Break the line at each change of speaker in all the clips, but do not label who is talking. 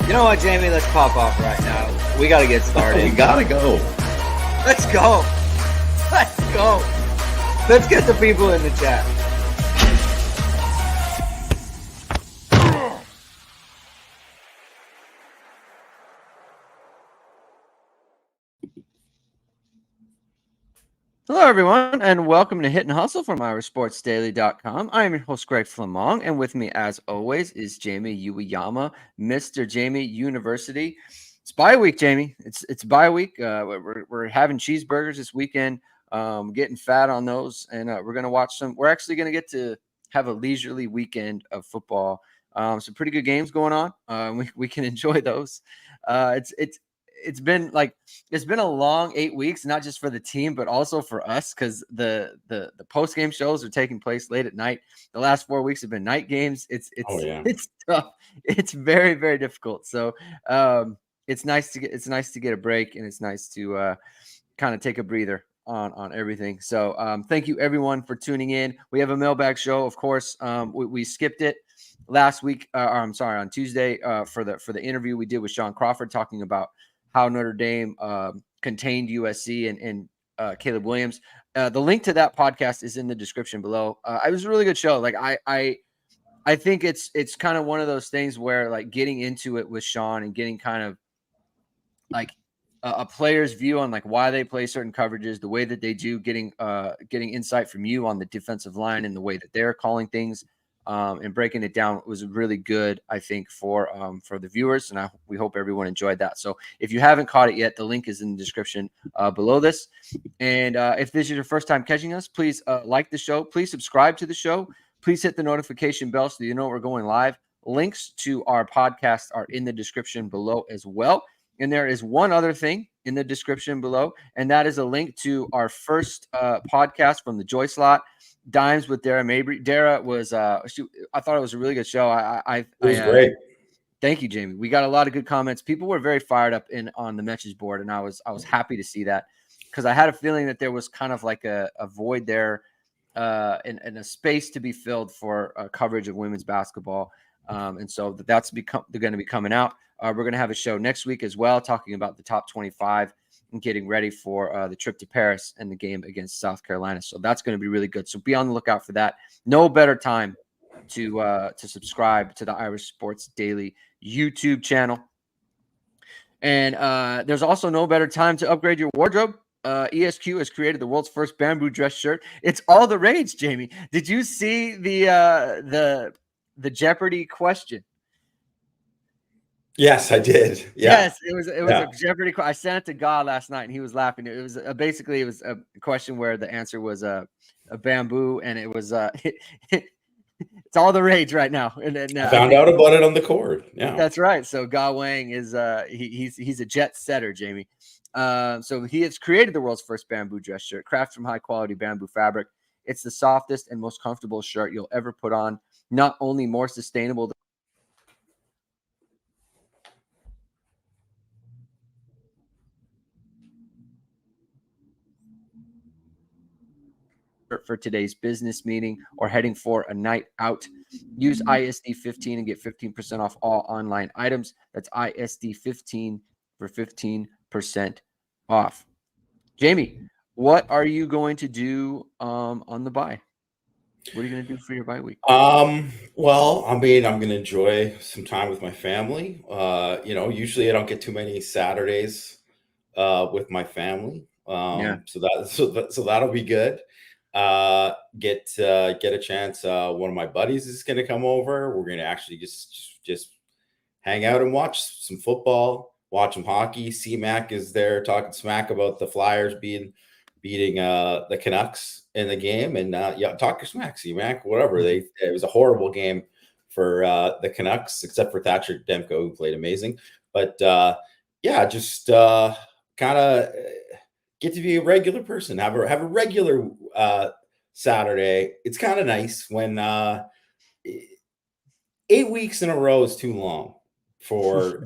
You know what, Jamie? Let's pop off right now. We got to get started.
We gotta go.
Let's go. Let's go. Let's get the people in the chat. Hello, everyone, and welcome to Hit and Hustle from IrishSportsDaily.com. I am your host, Greg Flamong, and with me, as always, is Jamie Uwiyama, Mr. Jamie University. It's bye week, Jamie. It's bye week. We're having cheeseburgers this weekend, getting fat on those, and we're going to watch some. We're actually going to get to have a leisurely weekend of football. Some pretty good games going on. We can enjoy those. It's been a long 8 weeks, not just for the team, but also for us, because the post game shows are taking place late at night. The last 4 weeks have been night games. It's tough. It's very, very difficult. So it's nice to get a break, and it's nice to kind of take a breather on everything. So thank you everyone for tuning in. We have a mailbag show, of course. We skipped it last week. On Tuesday for the interview we did with Sean Crawford, talking about how Notre Dame contained USC and Caleb Williams. The link to that podcast is in the description below. It was a really good show. Like I think it's kind of one of those things where, like, getting into it with Sean and getting kind of like a player's view on like why they play certain coverages, the way that they do, getting insight from you on the defensive line and the way that they're calling things. And breaking it down was really good, I think, for the viewers, and we hope everyone enjoyed that. So if you haven't caught it yet, the link is in the description below this. And if this is your first time catching us, please like the show. Please subscribe to the show. Please hit the notification bell so you know we're going live. Links to our podcast are in the description below as well. And there is one other thing in the description below, and that is a link to our first podcast from the Joy Slot, Dimes with Dara Mabry. Dara was I thought it was a really good show.
It was great.
Thank you, Jamie. We got a lot of good comments. People were very fired up on the message board, and I was happy to see that, because I had a feeling that there was kind of like a void there and a space to be filled for coverage of women's basketball. And so that's going to be coming out. We're going to have a show next week as well, talking about the top 25 and getting ready for the trip to Paris and the game against South Carolina. So that's going to be really good. So be on the lookout for that. No better time to subscribe to the Irish Sports Daily YouTube channel. And there's also no better time to upgrade your wardrobe. ESQ has created the world's first bamboo dress shirt. It's all the rage, Jamie. Did you see the Jeopardy question?
Yes, I did. Yeah.
Yes, it was a Jeopardy. I sent it to God last night, and he was laughing. It was basically a question where the answer was a bamboo, and it was it's all the rage right now. And
I found out about it on the court. Yeah,
that's right. So Ga Wang is he's a jet setter, Jamie. So he has created the world's first bamboo dress shirt, crafted from high quality bamboo fabric. It's the softest and most comfortable shirt you'll ever put on. Not only more sustainable for today's business meeting or heading for a night out. Use ISD 15 and get 15% off all online items. That's ISD 15 for 15% off. Jamie, what are you going to do on the bye? What are you going to do for your bye week?
Well, I mean, I'm going to enjoy some time with my family. Usually I don't get too many Saturdays with my family. So that'll be good. Get a chance. One of my buddies is going to come over. We're going to actually just hang out and watch some football, watch some hockey. C-Mac is there talking smack about the Flyers beating the Canucks in the game, and talk your smack, C-Mac. Whatever. It was a horrible game for the Canucks, except for Thatcher Demko, who played amazing. But just kind of get to be a regular person, have a regular Saturday. It's kind of nice when 8 weeks in a row is too long for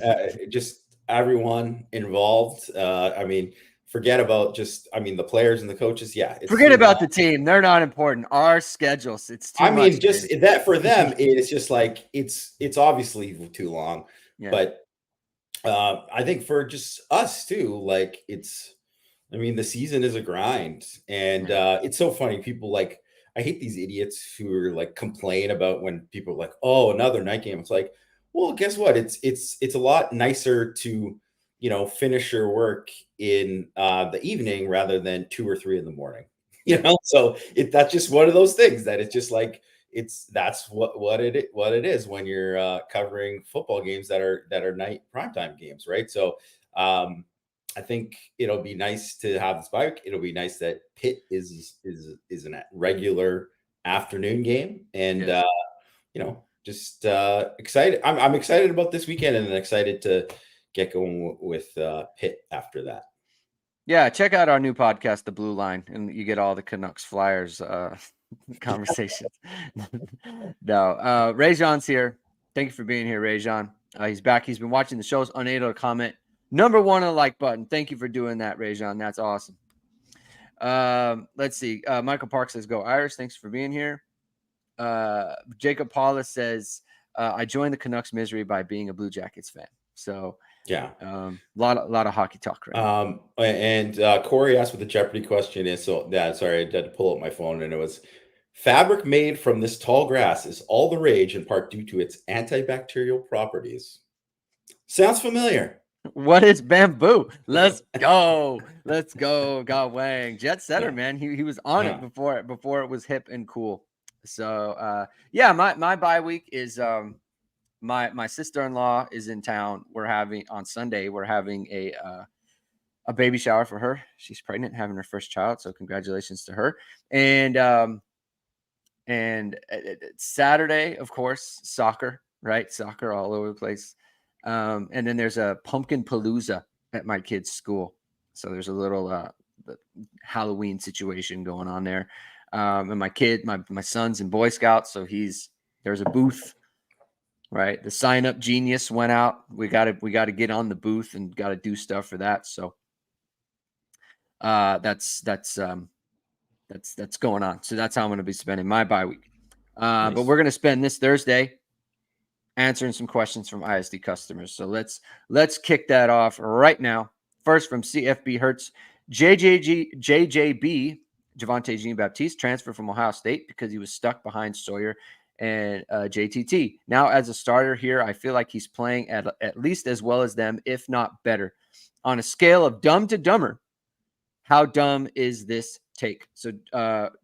just everyone involved. I mean, forget about the players and the coaches. Yeah.
Forget about the team. They're not important. Our schedules. It's too much.
Just that for them, it's just like, it's obviously too long, but I think for just us too, like the season is a grind, and it's so funny. People like, I hate these idiots who are like complain about when people are like, "Oh, another night game." It's like, well, guess what? It's a lot nicer to finish your work in the evening rather than 2 or 3 in the morning. So that's just one of those things that it's just like that's what it is when you're covering football games that are night primetime games, right? So I think it'll be nice to have this bike. It'll be nice that Pitt is a regular afternoon game, and just excited. I'm excited about this weekend, and excited to get going with Pitt after that.
Yeah, check out our new podcast, The Blue Line, and you get all the Canucks Flyers conversations. No, Rajon's here. Thank you for being here, Rajon. He's back. He's been watching the shows, unable to comment. Number 1 on the like button. Thank you for doing that, Rajon. That's awesome. Let's see. Michael Park says, "Go Irish." Thanks for being here. Jacob Paulus says, "I joined the Canucks misery by being a Blue Jackets fan." So
yeah,
a lot of hockey talk, right?
And Corey asked what the Jeopardy question is. So sorry, I had to pull up my phone, and it was, fabric made from this tall grass is all the rage in part due to its antibacterial properties. Sounds familiar.
What is bamboo? Let's go. Let's go. God Wang. Jet setter, man. He was on it before it was hip and cool. So my bye week is my sister-in-law is in town. On Sunday, we're having a baby shower for her. She's pregnant, having her first child. So congratulations to her. And Saturday, of course, soccer, right? Soccer all over the place. And then there's a pumpkin palooza at my kid's school. So there's a little Halloween situation going on there. And my son's in Boy Scouts, so there's a booth, right? The sign up genius went out. We got to get on the booth and got to do stuff for that. So that's going on. So that's how I'm going to be spending my bye week. Nice. But we're going to spend this Thursday answering some questions from ISD customers. So let's kick that off right now. First, from CFB Hertz, JJB, Javonte Jean-Baptiste, transferred from Ohio State because he was stuck behind Sawyer and JTT. Now, as a starter here, I feel like he's playing at least as well as them, if not better. On a scale of dumb to dumber, how dumb is this take? So,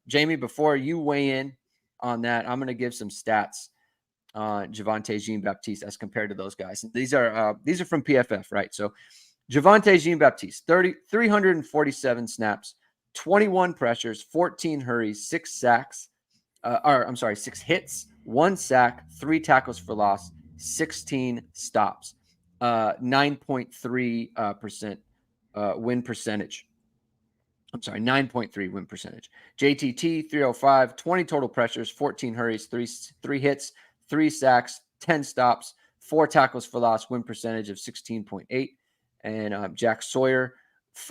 Jamie, before you weigh in on that, I'm going to give some stats on Javonte Jean-Baptiste as compared to those guys. These are from PFF, right? So Javonte Jean-Baptiste, 347 snaps, 21 pressures, 14 hurries, 6 sacks, 6 hits, 1 sack, 3 tackles for loss, 16 stops, 9.3% win percentage. 9.3 win percentage. JTT, 305, 20 total pressures, 14 hurries, 3 hits, 3 sacks, 10 stops, 4 tackles for loss, win percentage of 16.8. And Jack Sawyer,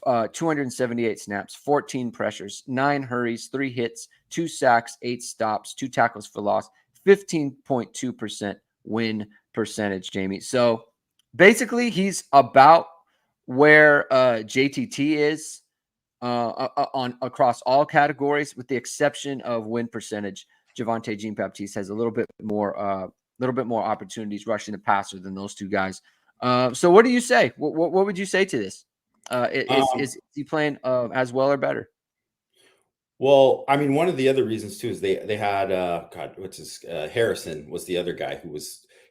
278 snaps, 14 pressures, 9 hurries, 3 hits, 2 sacks, 8 stops, 2 tackles for loss, 15.2% win percentage, Jamie. So basically, he's about where JTT is on across all categories, with the exception of win percentage. Javonte Jean-Baptiste has a little bit more opportunities rushing the passer than those two guys. So what do you say? What would you say to this? Is he playing as well or better?
Well, I mean, one of the other reasons too is they had Harrison was the other guy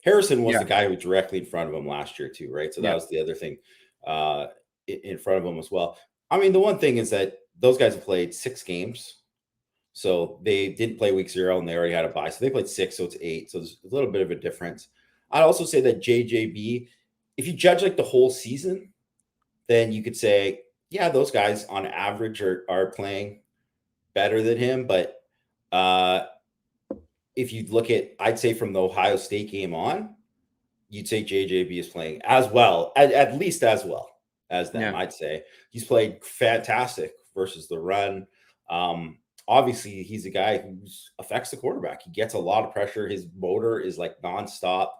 Harrison was the guy who was directly in front of him last year too, right? So that was the other thing in front of him as well. I mean, the one thing is that those guys have played 6 games. So they didn't play week 0 and they already had a bye. So they played 6, so it's 8. So there's a little bit of a difference. I'd also say that JJB, if you judge like the whole season, then you could say, yeah, those guys on average are playing better than him. But if you look at, I'd say from the Ohio State game on, you'd say JJB is playing as well, at least as well as them. Yeah. I'd say he's played fantastic versus the run. Obviously, he's a guy who affects the quarterback. He gets a lot of pressure. His motor is like nonstop.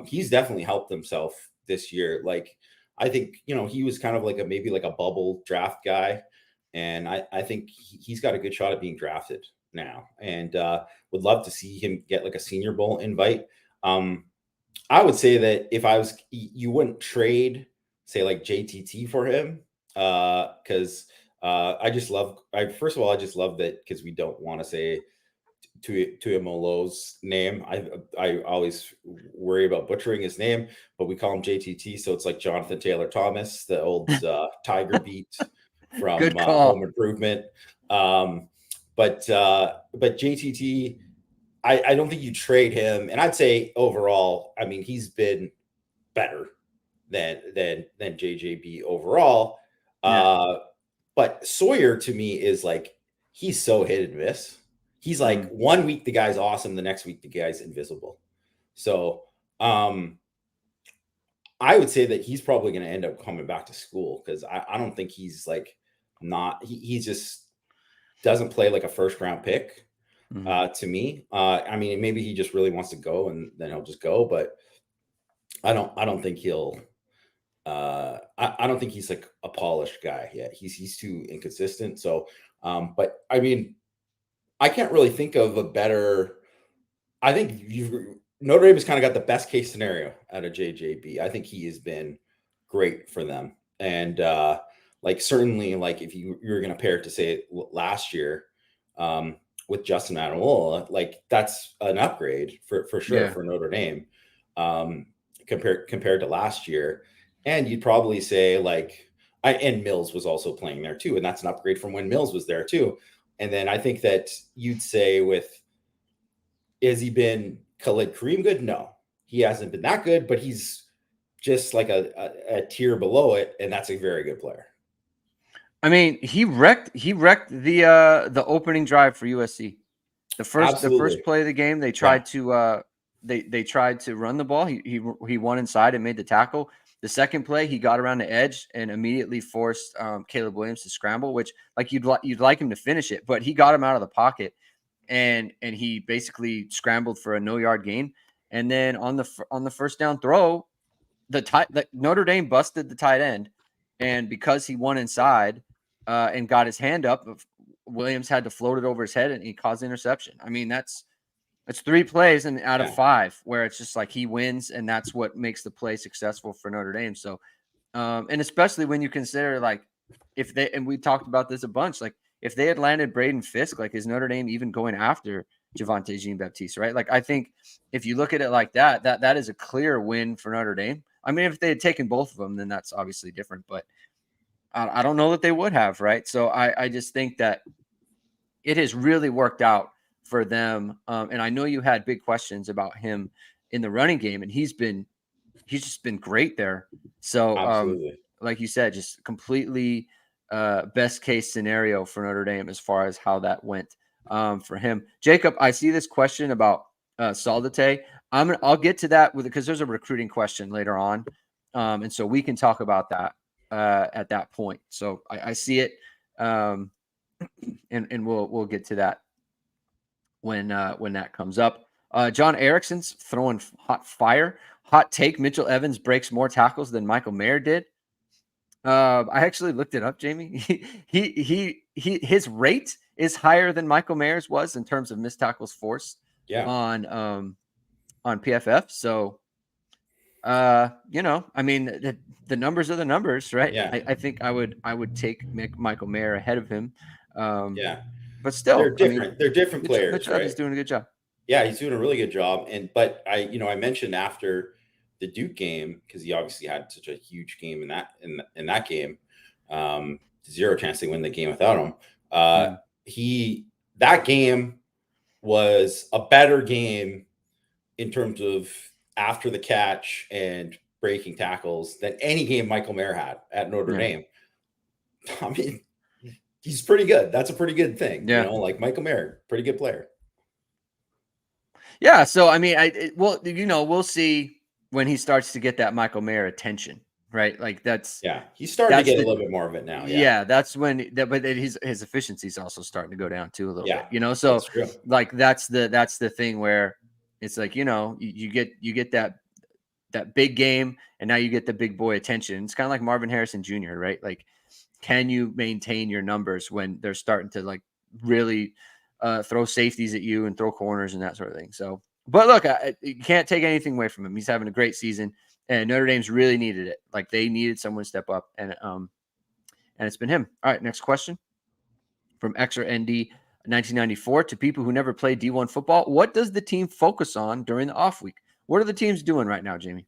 He's definitely helped himself this year. Like, I think, he was kind of like maybe like a bubble draft guy. And I think he's got a good shot at being drafted now, and would love to see him get like a Senior Bowl invite. I would say that if you wouldn't trade, say, like JTT for him, because first of all, I just love that, because we don't want to say Tuimolo's name. I always worry about butchering his name, but we call him JTT, so it's like Jonathan Taylor Thomas, the old Tiger beat from Home Improvement. But JTT, I don't think you trade him, and I'd say overall, I mean, he's been better than JJB overall. Yeah. But Sawyer, to me, is like, he's so hit and miss. He's like, 1 week the guy's awesome, the next week the guy's invisible. So I would say that he's probably going to end up coming back to school, because I don't think he's like he just doesn't play like a first round pick to me. I mean, maybe he just really wants to go, and then he'll just go, but I don't think he'll I don't think he's like a polished guy yet. He's too inconsistent. So but I mean, I can't really think of a better. I think Notre Dame has kind of got the best case scenario out of JJB. I think he has been great for them, and like, certainly, like, if you were going to pair it to say last year with Justin Adamola, like, that's an upgrade for sure for Notre Dame compared to last year. And you'd probably say, like, and Mills was also playing there too, and that's an upgrade from when Mills was there too. And then I think that you'd say, has he been Khalid Kareem good? No, he hasn't been that good, but he's just like a tier below it, and that's a very good player.
I mean, he wrecked the opening drive for USC. The first play of the game, they tried to they tried to run the ball. He won inside and made the tackle. The second play, he got around the edge and immediately forced Caleb Williams to scramble, which, like, you'd like him to finish it, but he got him out of the pocket, and he basically scrambled for a no-yard gain. And then on the first down throw, Notre Dame busted the tight end, and because he won inside and got his hand up, Williams had to float it over his head, and he caused the interception. I mean, that's 3 plays and out of 5 where it's just like he wins, and that's what makes the play successful for Notre Dame. So, and especially when you consider, like, and we talked about this a bunch, like, if they had landed Braden Fisk, like, is Notre Dame even going after Javonte Jean-Baptiste, right? Like, I think if you look at it like that is a clear win for Notre Dame. I mean, if they had taken both of them, then that's obviously different, but I don't know that they would have, right? So I just think that it has really worked out for them. And I know you had big questions about him in the running game, and he's just been great there. So like you said, just completely best case scenario for Notre Dame as far as how that went for him. Jacob, I see this question about Saldate. I'll get to that because there's a recruiting question later on. And so we can talk about that at that point. So I see it. And we'll get to that when that comes up. John Erickson's throwing hot fire. Hot take: Mitchell Evans breaks more tackles than Michael Mayer did. I actually looked it up, Jamie. His rate is higher than Michael Mayer's was in terms of missed tackles forced on PFF. So I mean, the numbers are the numbers, right?
Yeah.
I think I would take Michael Mayer ahead of him. But still,
they're different. They're different players.
Mitch
right?
Evans doing a good job.
Yeah, he's doing a really good job. But I mentioned after the Duke game, because he obviously had such a huge game in that game, zero chance they win the game without him. That game was a better game in terms of after the catch and breaking tackles than any game Michael Mayer had at Notre Dame. I mean, he's pretty good. That's a pretty good thing. Like Michael Mayer, pretty good player.
Yeah. So, I mean, we'll see when he starts to get that Michael Mayer attention, right? Like
he's starting to get a little bit more of it now.
Yeah. That's when but his efficiency is also starting to go down too a little bit, so like, that's the thing where it's like, you get that that big game, and now you get the big boy attention. It's kind of like Marvin Harrison Jr., right? Like, can you maintain your numbers when they're starting to like really throw safeties at you and throw corners and that sort of thing? So, but look, you can't take anything away from him. He's having a great season, and Notre Dame's really needed it. Like, they needed someone to step up, and it's been him. All right, next question from Extra ND 1994 to people who never played D1 football. What does the team focus on during the off week? What are the teams doing right now, Jamie?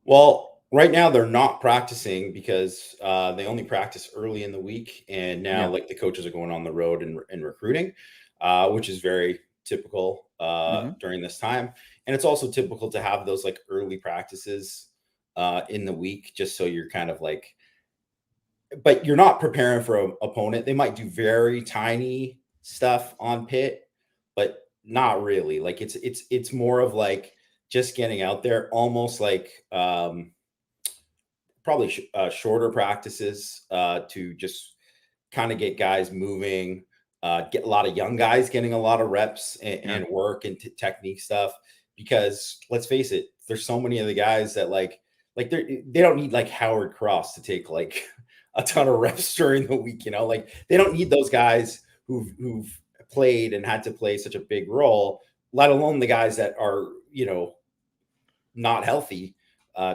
Well, right now they're not practicing because they only practice early in the week, and now like the coaches are going on the road and recruiting, which is very typical during this time. And it's also typical to have those like early practices in the week, just so you're kind of like, but you're not preparing for an opponent. They might do very tiny stuff on Pitt, but not really. Like it's more of like just getting out there, almost like probably shorter practices to just kind of get guys moving, get a lot of young guys getting a lot of reps and work and technique stuff. Because let's face it, there's so many of the guys that like they don't need like Howard Cross to take like a ton of reps during the week, you know, like they don't need those guys who've played and had to play such a big role, let alone the guys that are, you know, not healthy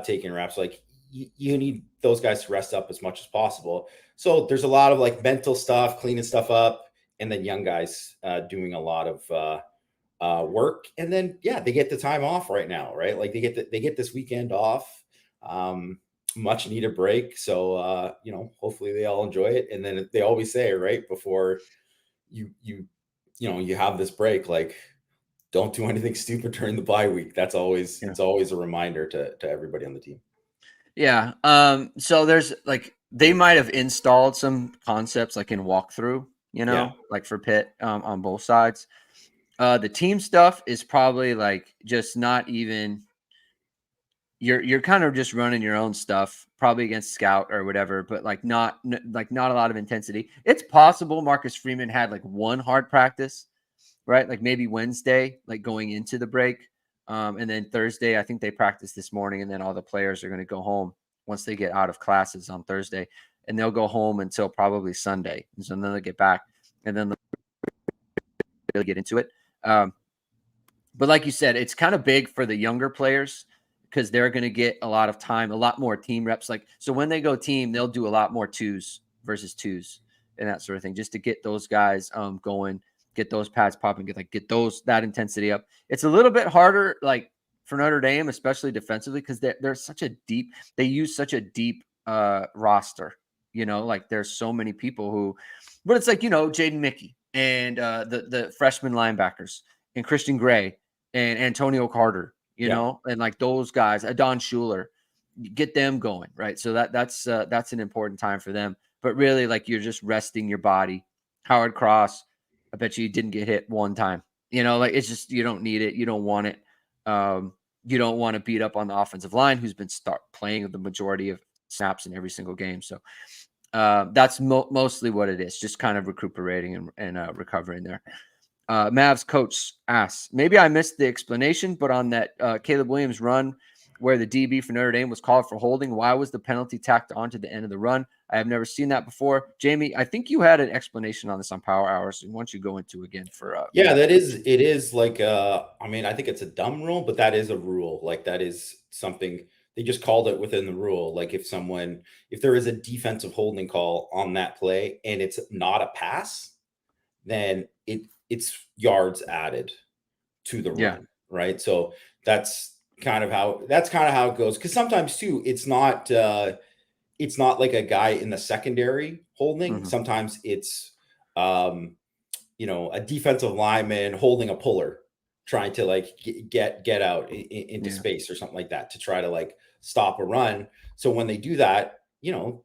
taking reps. Like you need those guys to rest up as much as possible. So there's a lot of like mental stuff, cleaning stuff up, and then young guys doing a lot of work. And then they get the time off right now, right? Like they get this weekend off, much needed break. So you know, hopefully they all enjoy it. And then they always say, right before you have this break, like, don't do anything stupid during the bye week. That's always it's always a reminder to everybody on the team.
Yeah. So there's like, they might have installed some concepts like in walkthrough, you know, like for Pitt on both sides. The team stuff is probably like just not even, you're kind of just running your own stuff, probably against scout or whatever, but like not a lot of intensity. It's possible Marcus Freeman had like one hard practice, right? Like maybe Wednesday, like going into the break. And then Thursday, I think they practiced this morning, and then all the players are going to go home once they get out of classes on Thursday, and they'll go home until probably Sunday. And so then they'll get back, and then they'll get into it. But like you said, it's kind of big for the younger players because they're going to get a lot of time, a lot more team reps. Like, so when they go team, they'll do a lot more twos versus twos and that sort of thing, just to get those guys going, get those pads popping, get that intensity up. It's a little bit harder, like for Notre Dame, especially defensively, because they use such a deep roster. You know, like there's so many people who, but it's like, you know, Jaden Mickey and the freshman linebackers and Christian Gray and Antonio Carter, you know, and like those guys, Adon Schuler, get them going, right? So that's an important time for them. But really, like, you're just resting your body. Howard Cross, I bet you didn't get hit one time. You know, like, it's just, you don't need it. You don't want it. You don't want to beat up on the offensive line, who's been playing the majority of snaps in every single game. So that's mostly what it is, just kind of recuperating and recovering there. Mavs coach asks, maybe I missed the explanation, but on that Caleb Williams run where the DB for Notre Dame was called for holding, why was the penalty tacked on to the end of the run? I have never seen that before. Jamie, I think you had an explanation on this on Power Hours. And why don't you go into again for
it is like I mean, I think it's a dumb rule, but that is a rule. Like, that is something they just called it within the rule. Like, if there is a defensive holding call on that play and it's not a pass, then it's yards added to the run, right? So that's kind of how it goes. Because sometimes too, it's not like a guy in the secondary holding.
Mm-hmm.
Sometimes it's you know, a defensive lineman holding a puller, trying to like get out into space or something like that to try to like stop a run. So when they do that, you know,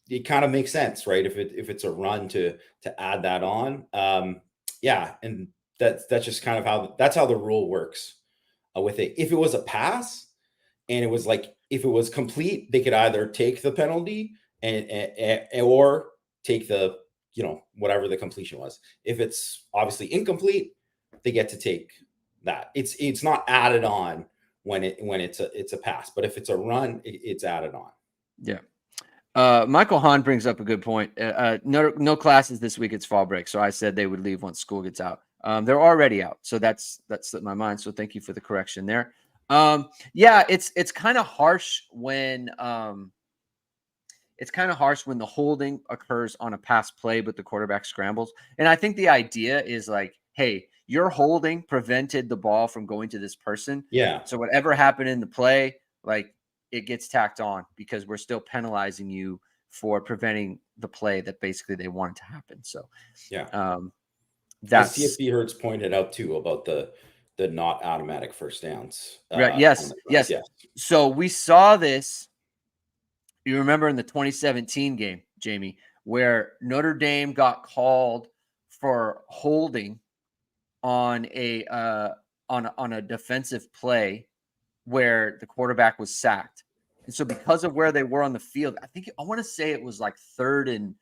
it kind of makes sense, right? If it's a run to add that on. And that's just kind of how the rule works with it. If it was a pass and it was like, if it was complete, they could either take the penalty or take the, you know, whatever the completion was. If it's obviously incomplete, they get to take that. It's not added on when it's a pass. But if it's a run, it's added on.
Yeah. Michael Hahn brings up a good point. No classes this week. It's fall break. So I said they would leave once school gets out. They're already out. So that slipped my mind. So thank you for the correction there. Yeah, it's kind of harsh when the holding occurs on a pass play, but the quarterback scrambles. And I think the idea is like, hey, your holding prevented the ball from going to this person.
Yeah.
So whatever happened in the play, like, it gets tacked on because we're still penalizing you for preventing the play that basically they wanted to happen. So,
yeah,
that's
CFB Hertz pointed out too about the not automatic first downs.
Right. Yes. Yes. So we saw this. You remember in the 2017 game, Jamie, where Notre Dame got called for holding on a defensive play where the quarterback was sacked. And so because of where they were on the field, I want to say it was like third and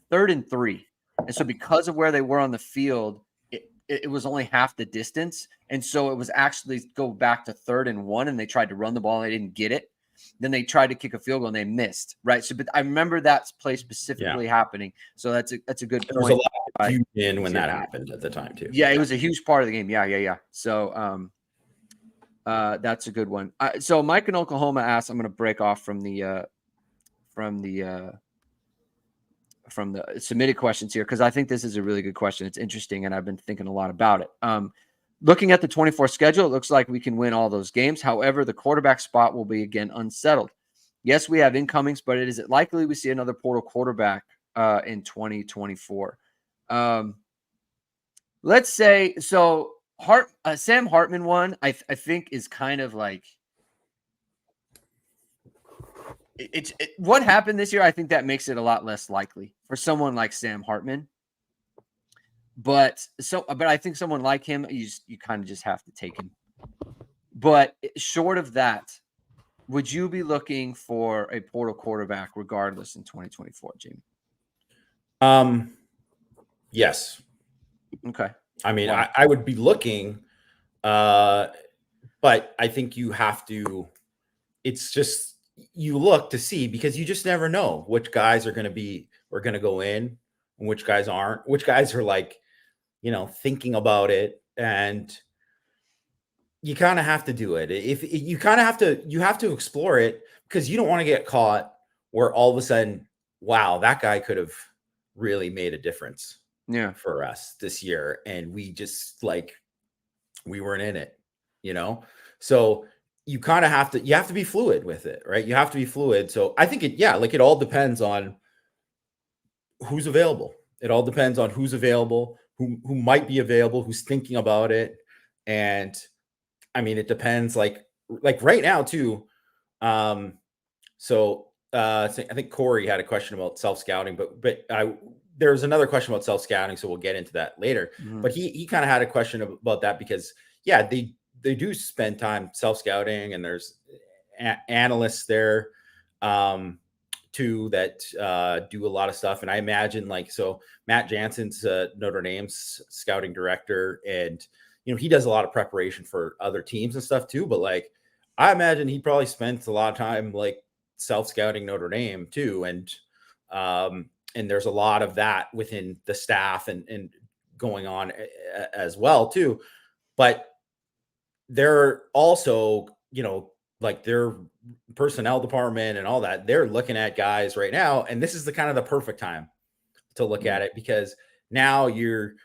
3. And so because of where they were on the field, it was only half the distance. And so it was actually go back to 3rd and 1, and they tried to run the ball and they didn't get it. Then they tried to kick a field goal and they missed. Right. So, but I remember that play specifically happening. So that's a good point.
There was a lot of confusion when that happened at the time too.
Yeah, it was a huge part of the game. Yeah. So that's a good one. So Mike in Oklahoma asks, I'm going to break off from the submitted questions here because I think this is a really good question. It's interesting, and I've been thinking a lot about it. Looking at the 24 schedule, it looks like we can win all those games. However, the quarterback spot will be again unsettled. Yes, we have incomings, but is it likely we see another portal quarterback in 2024? Let's say so. Sam Hartman one, I think is kind of like what happened this year. I think that makes it a lot less likely for someone like Sam Hartman. But I think someone like him, you kind of just have to take him. But short of that, would you be looking for a portal quarterback regardless in 2024, Jamie?
Yes.
Okay.
I mean, wow. I would be looking, but I think you have to. It's just you look to see because you just never know which guys are going to go in and which guys aren't. Which guys are like, thinking about it, and you kind of have to do it. If you kind of have to explore it because you don't want to get caught where all of a sudden, wow, that guy could have really made a difference.
Yeah,
for us this year, and we just we weren't in it, So you kind of have to be fluid with it, right? You have to be fluid. So I think it all depends on who's available. It all depends on who's available, who might be available, who's thinking about it, and I mean it depends. Like right now too. So I think Corey had a question about self-scouting, but there's another question about self-scouting, so we'll get into that later. Mm-hmm. But he kind of had a question about that because, they do spend time self-scouting, and there's analysts there too that do a lot of stuff. And I imagine so Matt Jansen's Notre Dame's scouting director, and he does a lot of preparation for other teams and stuff too. But I imagine he probably spends a lot of time self-scouting Notre Dame too, and there's a lot of that within the staff and going on as well too. But they're also, their personnel department and all that, they're looking at guys right now. And this is the perfect time to look at it because now you're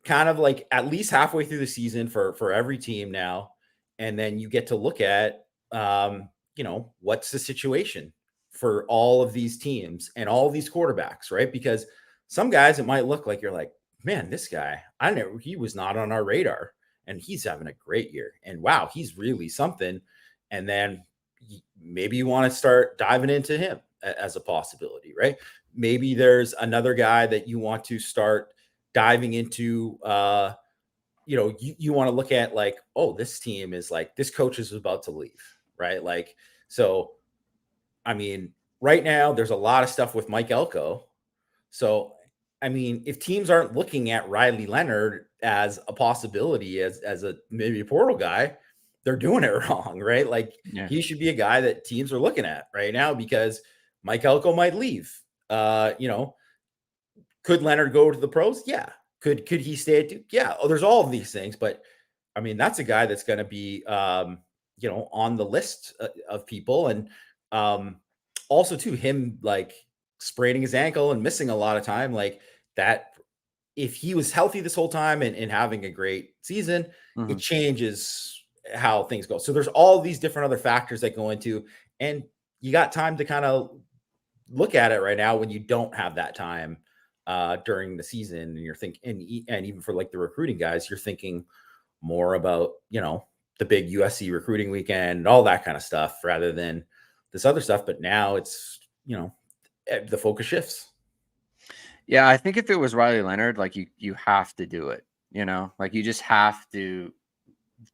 kind of at least halfway through the season for every team now. And then you get to look at, what's the situation for all of these teams and all these quarterbacks, right? Because some guys, it might look like you're like, man, this guy, he was not on our radar and he's having a great year. And wow, he's really something. And then maybe you want to start diving into him as a possibility, right? Maybe there's another guy that you want to start diving into, you want to look at oh, this team is this coach is about to leave, right? So, I mean, right now there's a lot of stuff with Mike Elko. So, I mean, if teams aren't looking at Riley Leonard as a possibility as maybe a portal guy, they're doing it wrong, right? Like
Yeah.
he should be a guy that teams are looking at right now because Mike Elko might leave. Could Leonard go to the pros? Yeah. Could he stay at Duke? Yeah. Oh, there's all of these things, but I mean, that's a guy that's going to be, on the list of people. And also, too, him like spraining his ankle and missing a lot of time, like that. If he was healthy this whole time and having a great season, it changes how things go. So there's all these different other factors that go into, and you got time to kind of look at it right now when you don't have that time during the season, and you're thinking, and even for like the recruiting guys, you're thinking more about, the big USC recruiting weekend and all that kind of stuff rather than this other stuff. But now it's, the focus shifts.
Yeah, I think if it was Riley Leonard, like you have to do it, like you just have to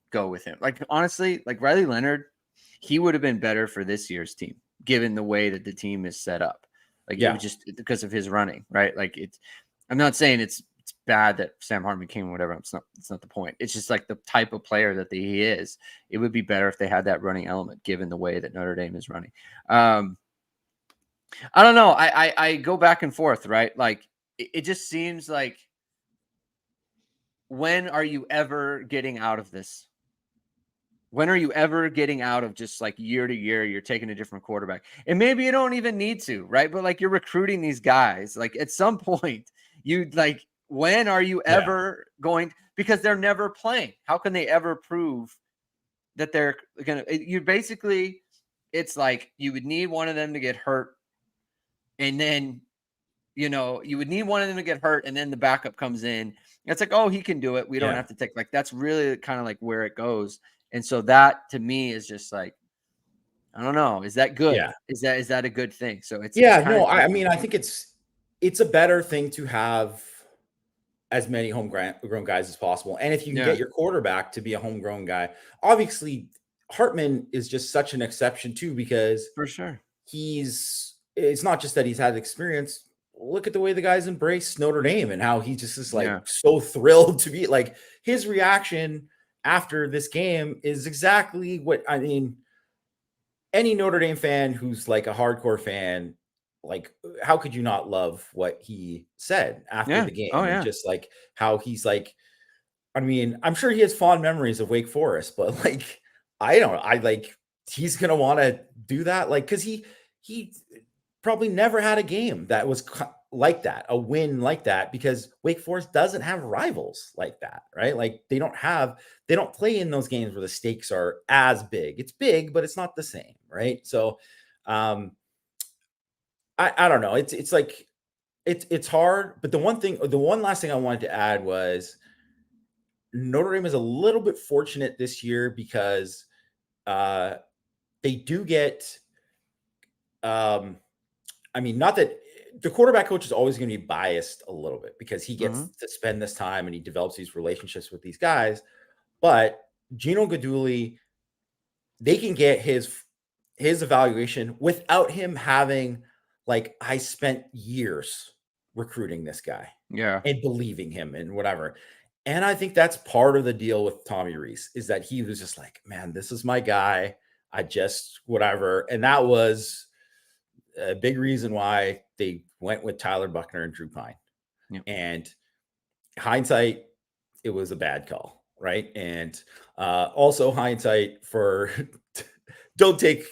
go with him. Like honestly, like Riley Leonard, he would have been better for this year's team, given the way that the team is set up. Like it was just because of his running, right? Like I'm not saying it's bad that Sam Hartman came or whatever. It's not the point. It's just like the type of player that he is. It would be better if they had that running element, given the way that Notre Dame is running. I don't know. I go back and forth, right? Like it just seems like, when are you ever getting out of this? When are you ever getting out of just like year to year, you're taking a different quarterback? And maybe you don't even need to, right? But like you're recruiting these guys. Like at some point, when are you ever going? Because they're never playing. How can they ever prove that they're going to? It's like you would need one of them to get hurt. And then, you would need one of them to get hurt. And then the backup comes in. It's like, oh, he can do it. We don't have to take, like, that's really kind of like where it goes. And so that to me is just like, I don't know. Is that good?
Yeah.
Is that a good thing? So it's
I mean, I think it's a better thing to have as many homegrown guys as possible. And if you can get your quarterback to be a homegrown guy, obviously Hartman is just such an exception too, because
for sure
it's not just that he's had experience. Look at the way the guys embrace Notre Dame and how he just is like so thrilled to be, like, his reaction after this game is exactly what, I mean, any Notre Dame fan who's like a hardcore fan, like, how could you not love what he said after the game? And just like how he's like, I mean, I'm sure he has fond memories of Wake Forest, but like, he's going to want to do that. Like, cause he probably never had a game that was like that, a win like that, because Wake Forest doesn't have rivals like that, right? Like they don't play in those games where the stakes are as big. It's big, but it's not the same, right? So I don't know. It's like it's hard. But the one last thing I wanted to add was Notre Dame is a little bit fortunate this year because they do get I mean, not that the quarterback coach is always going to be biased a little bit because he gets to spend this time and he develops these relationships with these guys. But Gino Guidugli, they can get his evaluation without him having, like, I spent years recruiting this guy and believing him and whatever. And I think that's part of the deal with Tommy Rees, is that he was just like, man, this is my guy. I just whatever. And that was a big reason why they went with Tyler Buckner and Drew Pine. And hindsight, it was a bad call, right? And also hindsight for don't take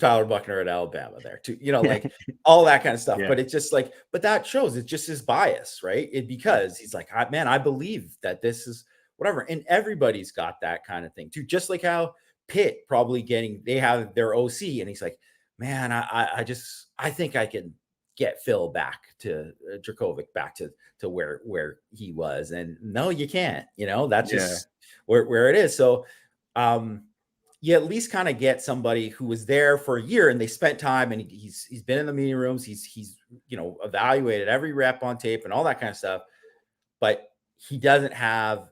Tyler Buckner at Alabama there too, like all that kind of stuff. But it's just like, but that shows it's just his bias, right? Because he's like, man, I believe that this is whatever. And everybody's got that kind of thing too. Just like how Pitt they have their OC, and he's like, man, I think I can get Phil back to Dracovic back to where he was. And no, you can't, that's just where it is. So you at least kind of get somebody who was there for a year and they spent time, and he's been in the meeting rooms. He's evaluated every rep on tape and all that kind of stuff, but he doesn't have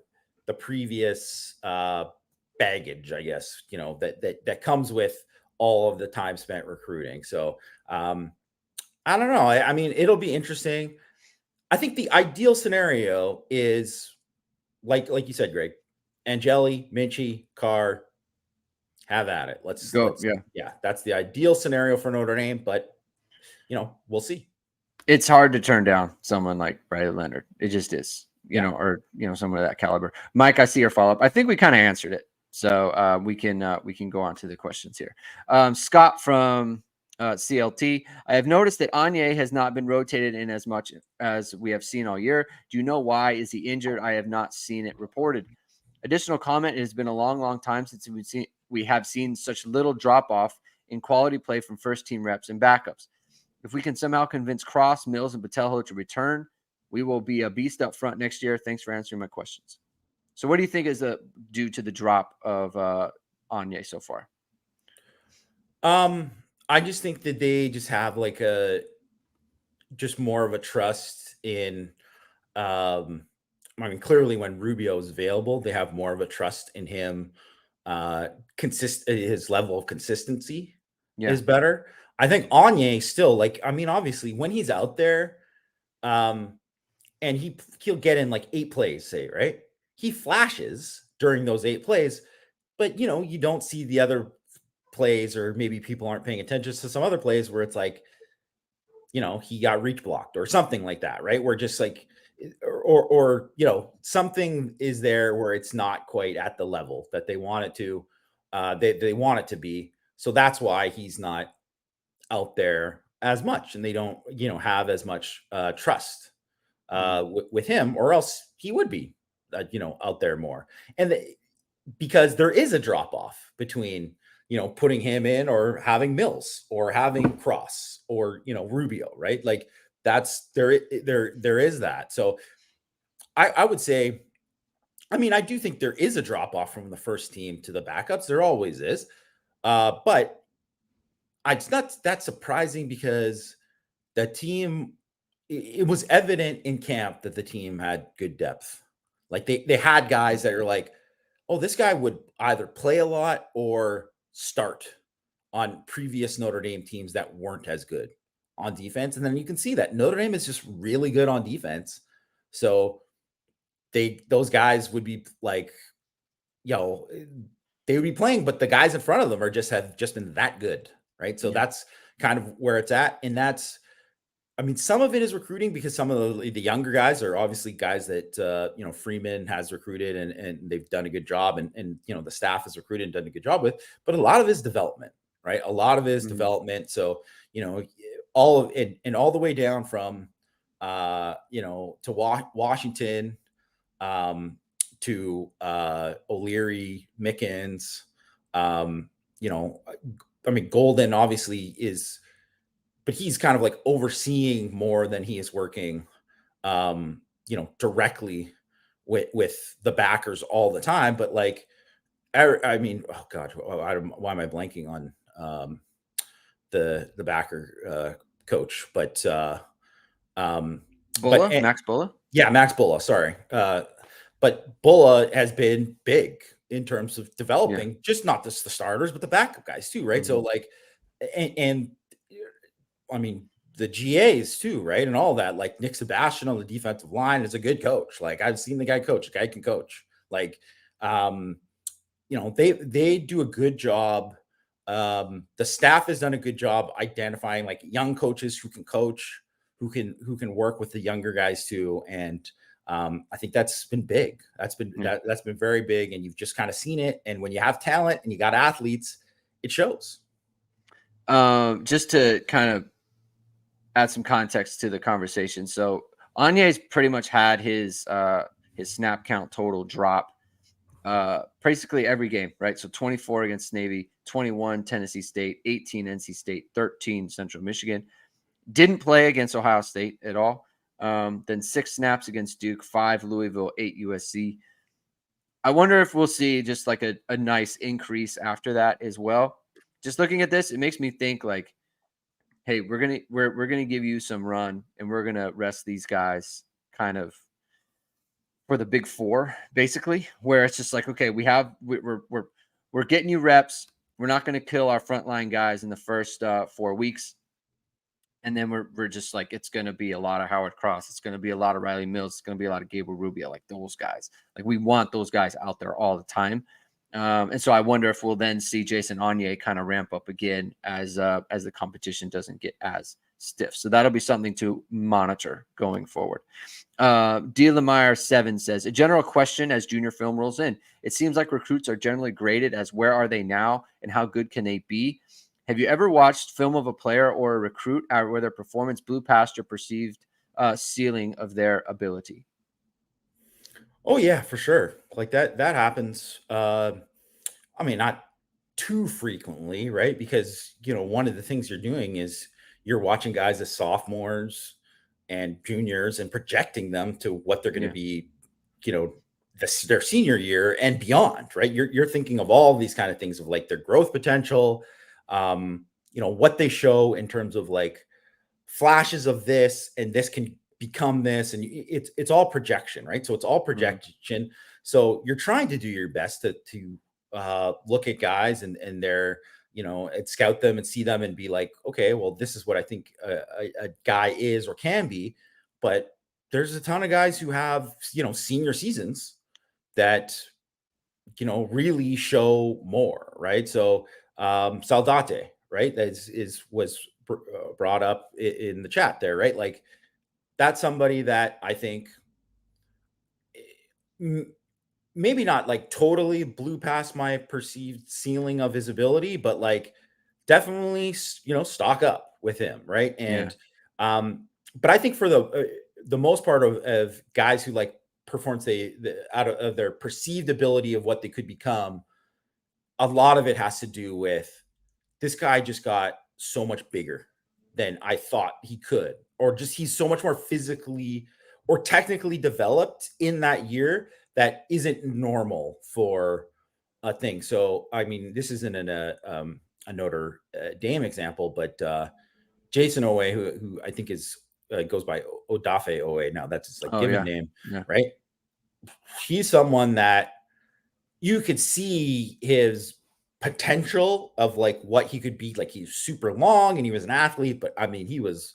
the previous baggage, I guess, that comes with all of the time spent recruiting. So I don't know. I mean, it'll be interesting. I think the ideal scenario is like you said, Greg, Angeli, Minchie, Carr, have at it. Let's
go.
Yeah, that's the ideal scenario for Notre Dame, but we'll see.
It's hard to turn down someone like Riley Leonard. It just is, or someone of that caliber. Mike, I see your follow up. I think we kind of answered it, so we can go on to the questions here. Scott from CLT. I have noticed that Anye has not been rotated in as much as we have seen all year. Do you know why? Is he injured? I have not seen it reported. Additional comment: it has been a long time since we have seen such little drop off in quality play from first team reps and backups. If we can somehow convince Cross, Mills, and Patelho to return, we will be a beast up front next year. Thanks for answering my questions. So what do you think is due to the drop of Anye so far?
I just think that they just have like just more of a trust in, clearly when Rubio is available, they have more of a trust in him. His level of consistency is better. I think Anye still, obviously when he's out there, and he'll get in like 8 plays, say, right? He flashes during those 8 plays, but you don't see the other plays, or maybe people aren't paying attention to some other plays where it's like, he got reach blocked or something like that, right? Where just like, or something is there where it's not quite at the level that they want it to, they want it to be. So that's why he's not out there as much, and they don't, have as much trust with him, or else he would be, out there more. And because there is a drop off between, putting him in or having Mills or having Cross or, Rubio, right? Like there is that. So I would say, I do think there is a drop off from the first team to the backups. There always is. But it's not that surprising, because the team, it was evident in camp that the team had good depth. Like they had guys that are like, oh, this guy would either play a lot or start on previous Notre Dame teams that weren't as good on defense. And then you can see that Notre Dame is just really good on defense. So those guys would be like, they would be playing, but the guys in front of them have just been that good. Right. So that's kind of where it's at. And that's, some of it is recruiting, because some of the younger guys are obviously guys that, Freeman has recruited and they've done a good job, and the staff has recruited and done a good job with, but a lot of it is development, right? A lot of it is development. So, all of it, and all the way down from, to Washington, to O'Leary, Mickens, Golden obviously is, but he's kind of like overseeing more than he is working, directly with the backers all the time. But like, oh God, why am I blanking on the backer coach? But
Max Bulla?
Yeah, Max Bulla. Sorry. But Bulla has been big in terms of developing, just not just the starters, but the backup guys too, right? So like, and the GAs too, right? And all that, like Nick Sebastian on the defensive line is a good coach. Like I've seen the guy coach. The guy can coach. Like, they do a good job. The staff has done a good job identifying like young coaches who can coach, who can work with the younger guys too. And I think that's been big. That's been very big. And you've just kind of seen it. And when you have talent and you got athletes, it shows.
Just to kind of add some context to the conversation. So Anye's pretty much had his snap count total drop basically every game, right? So 24 against Navy, 21 Tennessee State, 18 NC State, 13 Central Michigan. Didn't play against Ohio State at all. Then 6 snaps against Duke, 5 Louisville, 8 USC. I wonder if we'll see just like a nice increase after that as well. Just looking at this, it makes me think like, hey, we're gonna give you some run, and we're gonna rest these guys kind of for the big 4, basically, where it's just like, okay, we're getting you reps. We're not gonna kill our frontline guys in the first 4 weeks, And then we're just like, it's going to be a lot of Howard Cross. It's going to be a lot of Riley Mills. It's going to be a lot of Gabriel Rubio, like those guys. Like we want those guys out there all the time. And so I wonder if we'll then see Jason Onye kind of ramp up again as the competition doesn't get as stiff. So that'll be something to monitor going forward. D. Lemire 7 says, a general question as junior film rolls in. It seems like recruits are generally graded as where are they now and how good can they be? Have you ever watched film of a player or a recruit where their performance blew past your perceived ceiling of their ability?
Oh yeah, for sure. Like that happens. I mean, not too frequently, right? Because, one of the things you're doing is you're watching guys as sophomores and juniors and projecting them to what they're going to be, their senior year and beyond, right? You're thinking of all these kind of things of like their growth potential, what they show in terms of like flashes of this, and this can become this, and it's all projection, right? So it's all projection. So you're trying to do your best to look at guys and their, and scout them and see them and be like, okay, well, this is what I think a guy is or can be. But there's a ton of guys who have, senior seasons that, really show more, right? So Saldate, right? That was brought up in the chat there, right? Like that's somebody that I think maybe not like totally blew past my perceived ceiling of his ability, but like definitely, stock up with him, right? And but I think for the most part of guys who like performance out of their perceived ability of what they could become, a lot of it has to do with this guy just got so much bigger than I thought he could, or just he's so much more physically or technically developed in that year that isn't normal for a thing. So, I mean, this isn't a Notre Dame example, but Jason Owe, who I think is goes by Odafe Owe now, that's his like given name, right? He's someone that you could see his potential of like what he could be. Like he's super long and he was an athlete, but I mean, he was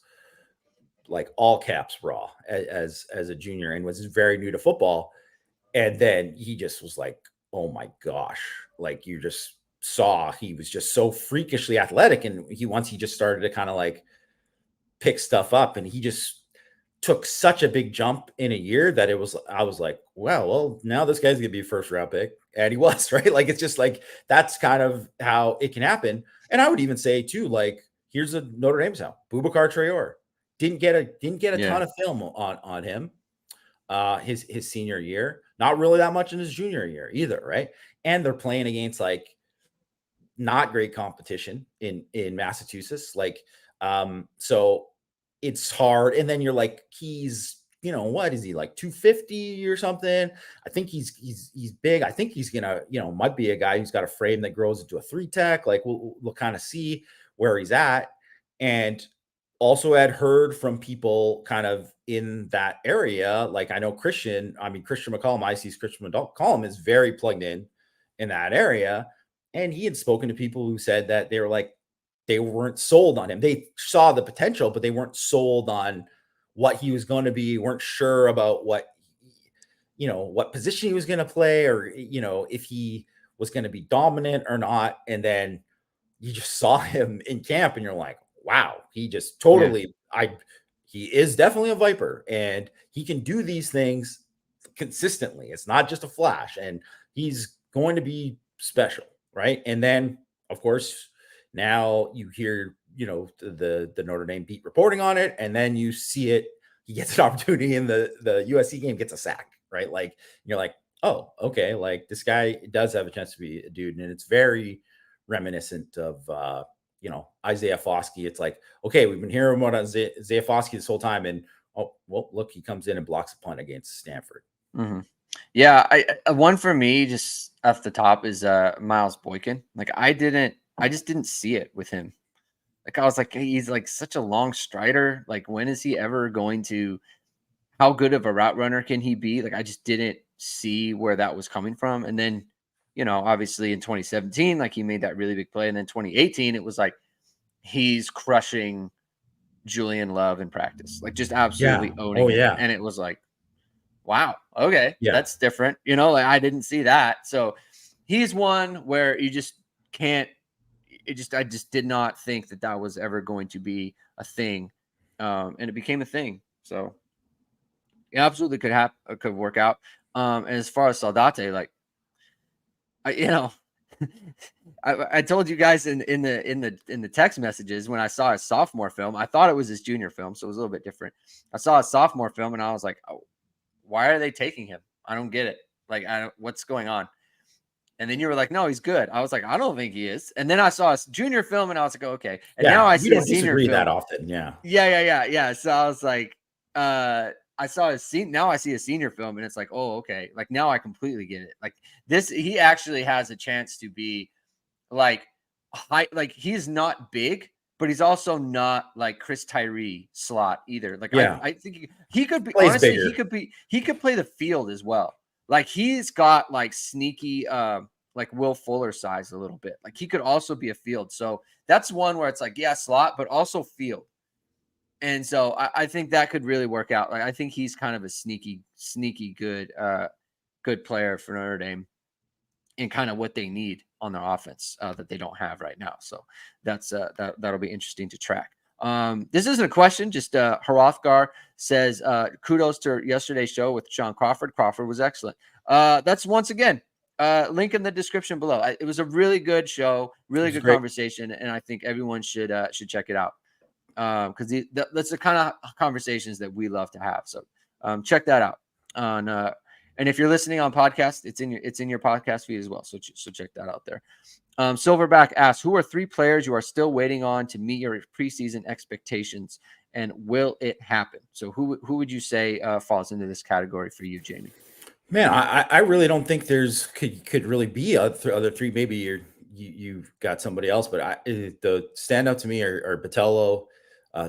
like all caps raw as a junior and was very new to football. And then he just was like, oh my gosh, like you just saw he was just so freakishly athletic. And once he just started to kind of like pick stuff up, and he just took such a big jump in a year that I was like, wow, well, now this guy's gonna be a first round pick. And he was, right? Like, it's just like, that's kind of how it can happen. And I would even say too, like, here's a Notre Dame sound. Boubacar Traore didn't get a ton of film on him his senior year, not really that much in his junior year either, right? And they're playing against like not great competition in Massachusetts, like so it's hard. And then you're like, he's, what is he, like 250 or something? I think he's big. I think he's gonna, might be a guy who's got a frame that grows into a 3-tech. Like we'll kind of see where he's at. And also had heard from people kind of in that area. Like I know Christian McCollum, IC's Christian McCollum is very plugged in that area. And he had spoken to people who said that they were like, they weren't sold on him. They saw the potential, but they weren't sold on what he was going to be, weren't sure about what position he was going to play, or, if he was going to be dominant or not. And then you just saw him in camp and you're like, wow, he just totally, he is definitely a Viper, and he can do these things consistently. It's not just a flash, and he's going to be special. Right. And then of course, now you hear, the Notre Dame beat reporting on it, and then you see it, he gets an opportunity in the USC game, gets a sack, right? Like you're like, oh, okay, like this guy does have a chance to be a dude. And it's very reminiscent of Isaiah Foskey. It's like, okay, we've been hearing about Isaiah Foskey this whole time, and oh well, look, he comes in and blocks a punt against Stanford.
Mm-hmm. Yeah, one for me just off the top is Miles Boykin. Like I just didn't see it with him. Like I was like, hey, he's like such a long strider. Like when is he ever going to? How good of a route runner can he be? Like I just didn't see where that was coming from. And then, obviously in 2017, like he made that really big play, and then 2018, it was like he's crushing Julian Love in practice, like just absolutely owning
Oh,
it.
yeah.
And it was like, wow, okay,
Yeah.
that's different. You know, like I didn't see that. So he's one where you just can't. I just did not think that was ever going to be a thing, and it became a thing. So it absolutely could work out. And as far as Saldate, like, I told you guys in the text messages when I saw his sophomore film, I thought it was his junior film, so it was a little bit different. I saw his sophomore film and I was like, oh, why are they taking him? I don't get it. Like, what's going on? And then you were like, no, he's good. I was like, I don't think he is. And then I saw his junior film and I was like, oh, okay. And now I see his senior film
that often. Yeah.
Yeah. So I was like, I saw his scene. Now I see a senior film and it's like, oh, okay. Like now I completely get it. Like this, he actually has a chance to be like high. Like he's not big, but he's also not like Chris Tyree slot either. Like I think he could be, honestly, bigger. He could play the field as well. Like he's got like sneaky, like Will Fuller size a little bit. Like he could also be a field. So that's one where it's like, yeah, slot, but also field. And so I think that could really work out. Like I think he's kind of a sneaky good player for Notre Dame and kind of what they need on their offense that they don't have right now. So that's that'll be interesting to track. This isn't a question, just Hrothgar says, kudos to yesterday's show with Sean Crawford. Crawford was excellent. That's once again, link in the description below. It was a really good show, really good conversation, and I think everyone should check it out. Because that's the kind of conversations that we love to have. So check that out on and if you're listening on podcast, it's in your podcast feed as well. So check that out there. Silverback asks, who are 3 players you are still waiting on to meet your preseason expectations, and will it happen? So who would you say falls into this category for you, Jamie?
Man, I really don't think could really be other 3. Maybe you've got somebody else, but the standout to me are Botello,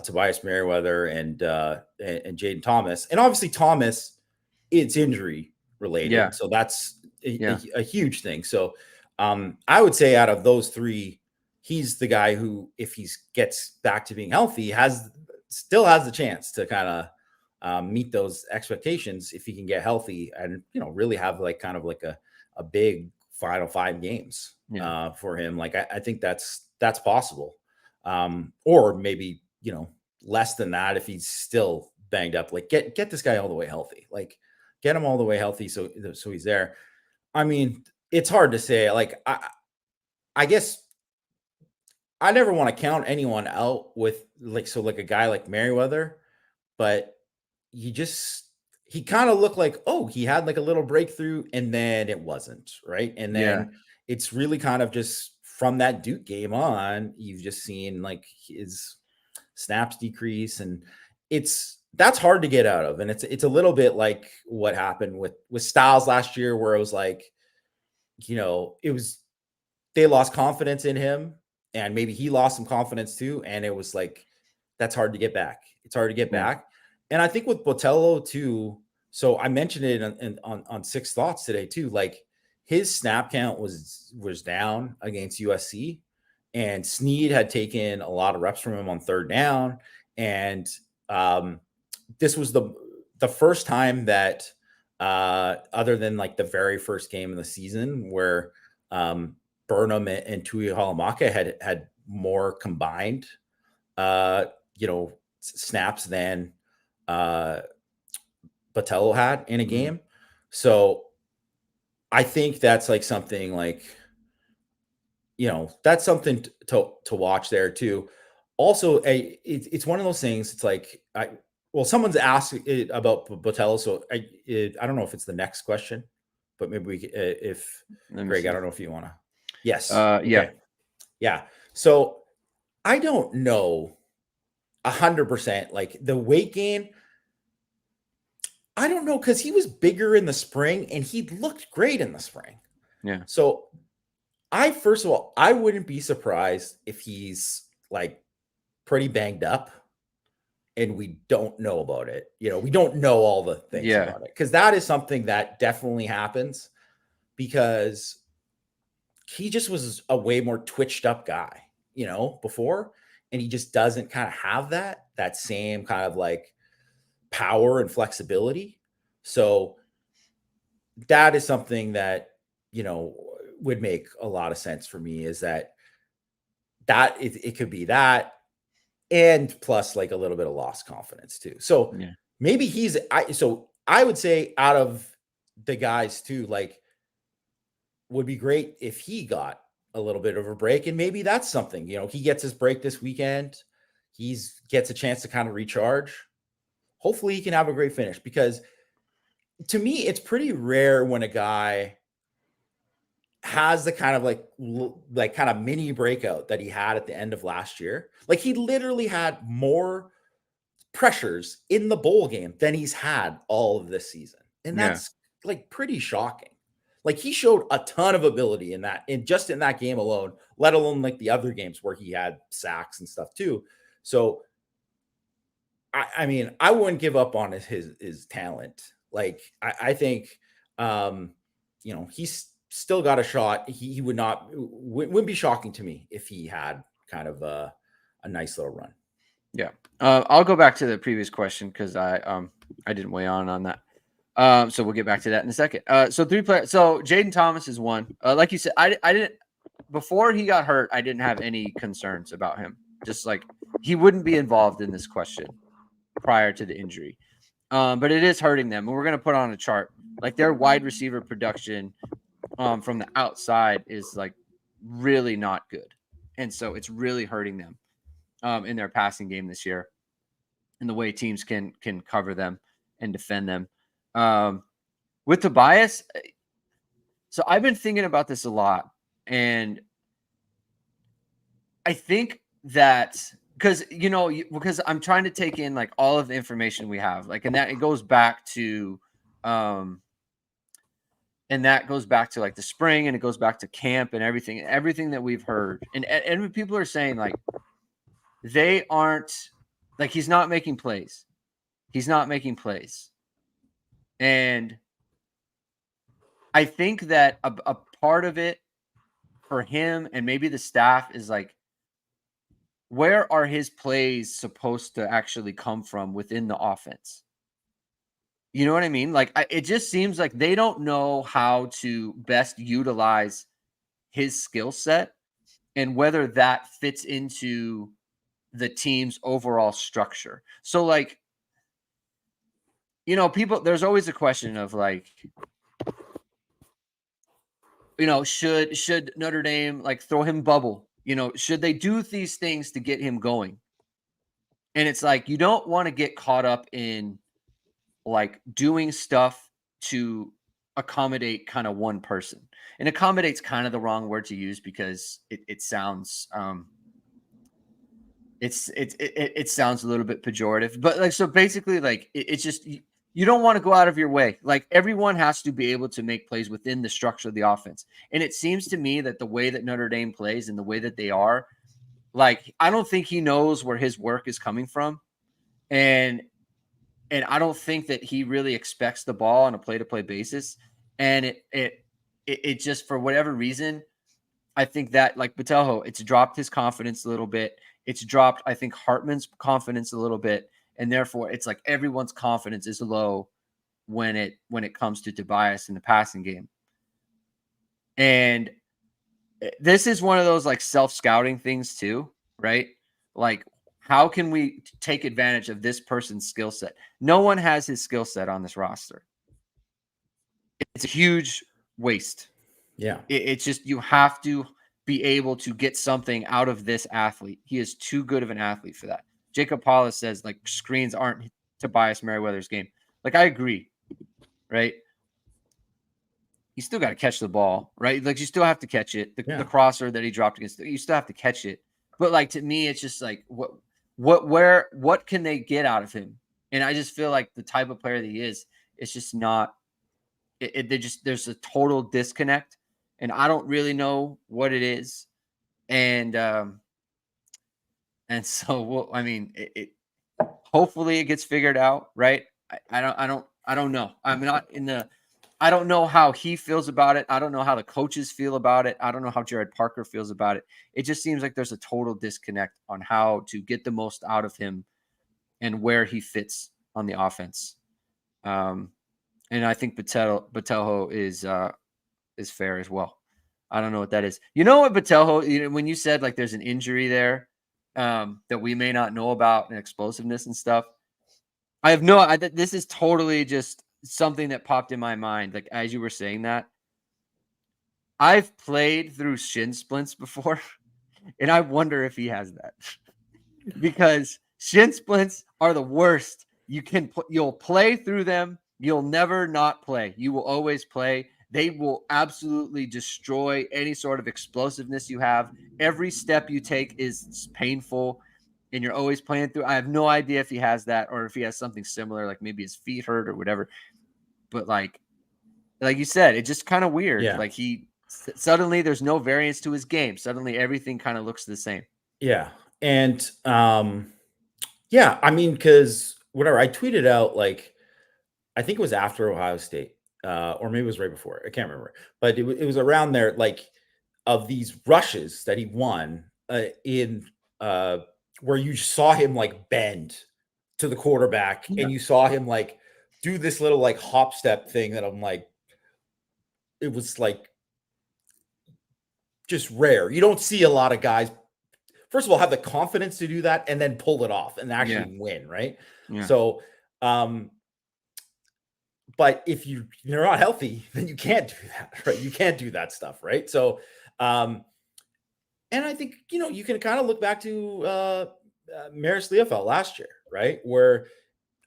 Tobias Merriweather, and Jaden Thomas. And obviously Thomas, it's injury related, so that's a huge thing. So I would say out of those 3, he's the guy who, if he gets back to being healthy, still has the chance to kind of meet those expectations if he can get healthy and really have like kind of like a big final 5 games for him. Like I think that's possible, or maybe less than that if he's still banged up. Like get this guy all the way healthy. Like get him all the way healthy so he's there. I mean, it's hard to say. Like I guess I never want to count anyone out with like a guy like Merriweather, but he kind of looked like, oh, he had like a little breakthrough and then it wasn't, right? And then it's really kind of just from that Duke game on, you've just seen like his snaps decrease, and that's hard to get out of. And it's a little bit like what happened with Styles last year, where it was like, they lost confidence in him, and maybe he lost some confidence too. And it was like, that's hard to get back. It's hard to get back. And I think with Botello too, so I mentioned it on Six Thoughts today too, like his snap count was down against USC, and Snead had taken a lot of reps from him on 3rd down. And this was the first time that other than like the very first game of the season where Burnham and Tuihalamaka had more combined snaps than Botello had in a game. So I think that's like something like, that's something to watch there too. Also, it's one of those things. It's like, someone's asked about Botello, so I don't know if it's the next question, but maybe we if Greg, I don't know if you want to. Yes.
Okay.
Yeah. So I don't know 100%, like the weight gain. I don't know, because he was bigger in the spring and he looked great in the spring.
Yeah.
So first of all, I wouldn't be surprised if he's like pretty banged up and we don't know about it. We don't know all the things about it, because that is something that definitely happens, because he just was a way more twitched up guy, before. and he just doesn't kind of have that same kind of like power and flexibility. So that is something that, you know, would make a lot of sense for me, is that it could be that, and plus like a little bit of lost confidence too. So maybe I would say out of the guys too, like, would be great if he got a little bit of a break, and maybe that's something, you know, he gets his break this weekend. Gets a chance to kind of recharge. Hopefully he can have a great finish, because to me, it's pretty rare when a guy has the kind of like kind of mini breakout that he had at the end of last year. Like, he literally had more pressures in the bowl game than he's had all of this season. And that's like pretty shocking. Like, he showed a ton of ability in just in that game alone, let alone like the other games where he had sacks and stuff too. So I mean, I wouldn't give up on his talent. Like, I think, you know, he's still got a shot. He wouldn't be shocking to me if he had kind of a nice little run.
Yeah. I'll go back to the previous question, because I didn't weigh on that. So we'll get back to that in a second. So 3 players. So Jaden Thomas is one. Like you said, I didn't, before he got hurt, I didn't have any concerns about him. Just like, he wouldn't be involved in this question prior to the injury. But it is hurting them. And we're going to put on a chart. Like, their wide receiver production from the outside is like really not good. And so it's really hurting them in their passing game this year, and the way teams can cover them and defend them. With Tobias, so I've been thinking about this a lot, and I think that because I'm trying to take in like all of the information we have, like, and that it goes back to like the spring, and it goes back to camp and everything that we've heard, and people are saying like they aren't, like, he's not making plays. And I think that a part of it for him and maybe the staff is like, where are his plays supposed to actually come from within the offense? You know what I mean? Like, it just seems like they don't know how to best utilize his skill set and whether that fits into the team's overall structure. So, like, you know, there's always a question of like, you know, should Notre Dame like throw him bubble? You know, should they do these things to get him going? And it's like, you don't want to get caught up in like doing stuff to accommodate kind of one person. And accommodate's kind of the wrong word to use, because it sounds it sounds a little bit pejorative. But like, so basically, like, it's just, you don't want to go out of your way. Like, everyone has to be able to make plays within the structure of the offense. And it seems to me that the way that Notre Dame plays and the way that they are, like, I don't think he knows where his work is coming from. And I don't think that he really expects the ball on a play-to-play basis. And it just, for whatever reason, I think that, like Botelho, it's dropped his confidence a little bit. It's dropped, I think, Hartman's confidence a little bit. And therefore, it's like everyone's confidence is low when it comes to Tobias in the passing game. And this is one of those like self-scouting things too, right? Like, how can we take advantage of this person's skill set? No one has his skill set on this roster. It's a huge waste.
Yeah.
It's just, you have to be able to get something out of this athlete. He is too good of an athlete for that. Jacob Paulus says like screens aren't Tobias Merriweather's game. Like, I agree, right? You still got to catch the ball, right? Like, you still have to catch it. The crosser that he dropped against, you still have to catch it. But like, to me, it's just like, what can they get out of him? And I just feel like the type of player that he is, it's just not. There's a total disconnect, and I don't really know what it is. And so, I mean, hopefully it gets figured out, right? I don't know. I'm not in the I don't know how he feels about it. I don't know how the coaches feel about it. I don't know how Jared Parker feels about it. It just seems like there's a total disconnect on how to get the most out of him and where he fits on the offense. And I think Botelho is fair as well. I don't know what that is. You know what, Botelho, when you said like there's an injury there that we may not know about and explosiveness and stuff, I have no, this is totally just something that popped in my mind. Like, as you were saying that, I've played through shin splints before, and I wonder if he has that because shin splints are the worst. You'll play through them. You'll never not play. You will always play. They will absolutely destroy any sort of explosiveness you have. Every step you take is painful, and you're always playing through. I have no idea if he has that or if he has something similar, like maybe his feet hurt or whatever. But like you said, it's just kind of weird.
Yeah.
Like suddenly there's no variance to his game. Suddenly everything kind of looks the same.
Yeah. And yeah, I mean, because whatever, I tweeted out, like, I think it was after Ohio State, or maybe it was right before. I can't remember, but it was around there, like, of these rushes that he won in where you saw him like bend to the quarterback, and you saw him like do this little like hop step thing that I'm like, it was like just rare. You don't see a lot of guys, first of all, have the confidence to do that and then pull it off and actually win, right?
Yeah.
So, but if you're not healthy, then you can't do that, right? You can't do that stuff, right? So, and I think, you can kind of look back to Maris Leofeld last year, right? Where,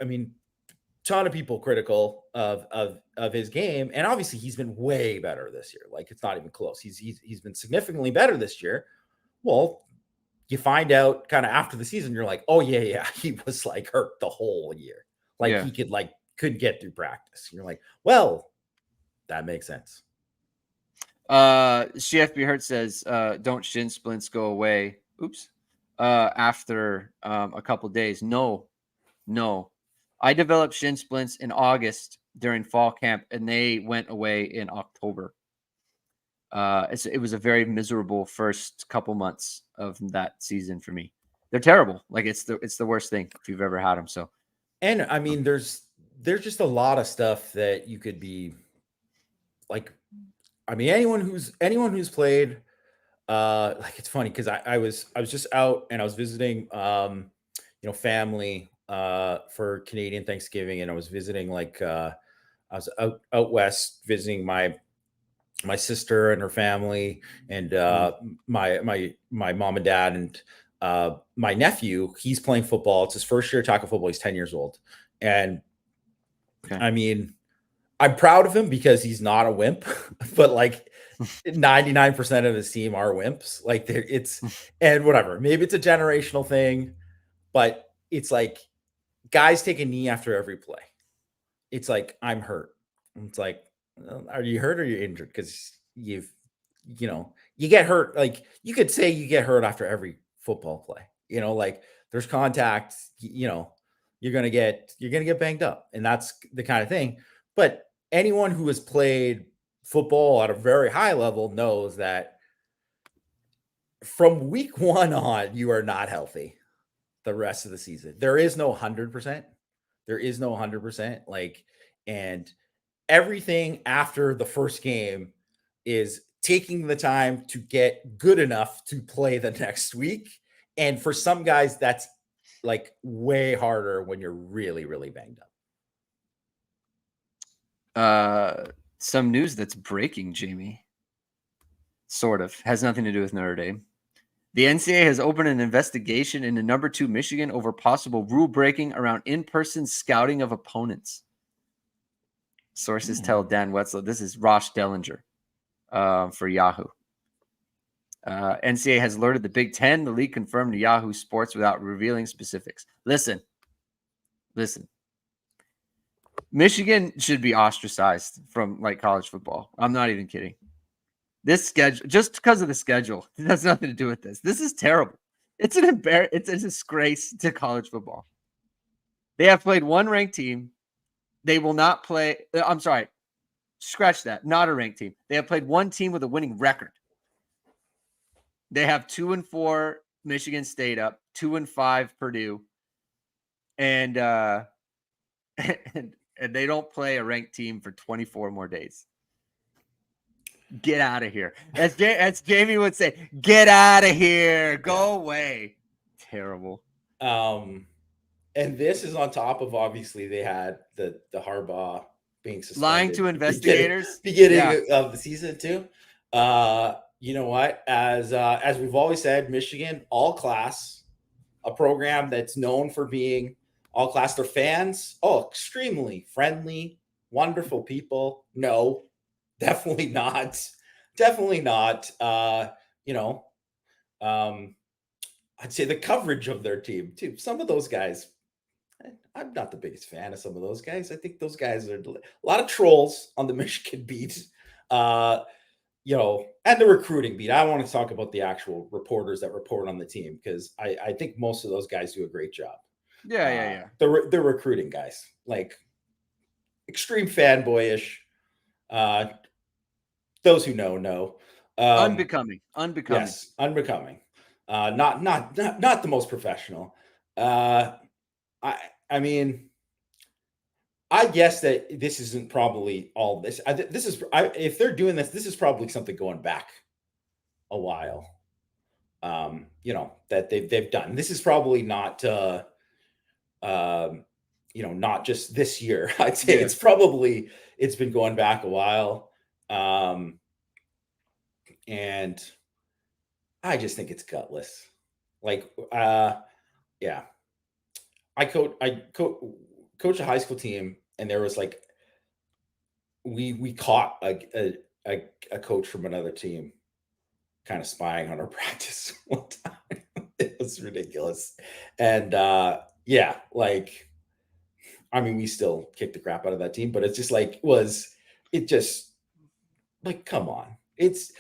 I mean, ton of people critical of his game, and obviously he's been way better this year. Like, it's not even close. He's been significantly better this year. Well, you find out kind of after the season, you're like, oh yeah, he was like hurt the whole year. Like he couldn't get through practice. You're like, well, that makes sense.
CFB Hurt says, don't shin splints go away? Oops. After a couple days. No. I developed shin splints in August during fall camp, and they went away in October. It was a very miserable first couple months of that season for me. They're terrible. Like, it's the worst thing if you've ever had them. So,
and I mean, there's just a lot of stuff that you could be like, I mean, anyone who's played, like, it's funny because I was just out and I was visiting, family for Canadian Thanksgiving, and I was visiting like I was out west visiting my sister and her family, and my mom and dad, and my nephew. He's playing football. It's his first year tackle football. He's 10 years old, and I mean, I'm proud of him because he's not a wimp, but like 99% of his team are wimps. Like, and whatever, maybe it's a generational thing, but it's like guys take a knee after every play. It's like, I'm hurt. It's like, are you hurt or you're injured? Because you get hurt. Like, you could say you get hurt after every football play. Like, there's contact. You're gonna get banged up, and that's the kind of thing. But anyone who has played football at a very high level knows that from week 1 on, you are not healthy the rest of the season. There is no 100%. There is no 100%. Like, and everything after the first game is taking the time to get good enough to play the next week. And for some guys, that's like way harder when you're really, really banged
up. Some news that's breaking, Jamie. Sort of. Has nothing to do with Notre Dame. The NCAA has opened an investigation into number 2 Michigan over possible rule breaking around in-person scouting of opponents. Sources tell Dan Wetzel. This is Rosh Dellinger for Yahoo. NCAA has alerted the Big Ten. The league confirmed to Yahoo Sports without revealing specifics. Listen. Michigan should be ostracized from like college football. I'm not even kidding. This schedule, just because of the schedule, it has nothing to do with this. This is terrible. It's it's a disgrace to college football. They have played one ranked team. They will not play. I'm sorry. scratch that. Not a ranked team. They have played one team with a winning record. They have 2-4 Michigan State up, 2-5 Purdue, and and they don't play a ranked team for 24 more days. Get out of here. As Jamie would say, get out of here. Go away. Terrible.
And this is on top of, obviously, they had the Harbaugh being suspended.
Lying to investigators.
Beginning of the season too. You know what? As we've always said, Michigan, all class, a program that's known for being all class. Their fans, extremely friendly, wonderful people. No, definitely not. Definitely not. I'd say the coverage of their team too. Some of those guys, I'm not the biggest fan of some of those guys. I think those guys are a lot of trolls on the Michigan beat. And the recruiting beat. I want to talk about the actual reporters that report on the team, because I think most of those guys do a great job.
Yeah.
The recruiting guys, like, extreme fanboyish. Those who know.
Unbecoming.
Yes, unbecoming. Not the most professional. I mean, I guess that this isn't probably all this. If they're doing this, this is probably something going back a while. That they've done. This is probably not not just this year. I'd say it's been going back a while. And I just think it's gutless. Like, yeah. I coach a high school team, and there was like, we caught a coach from another team kind of spying on our practice one time. It was ridiculous. And we still kicked the crap out of that team, but it's just like, come on. It's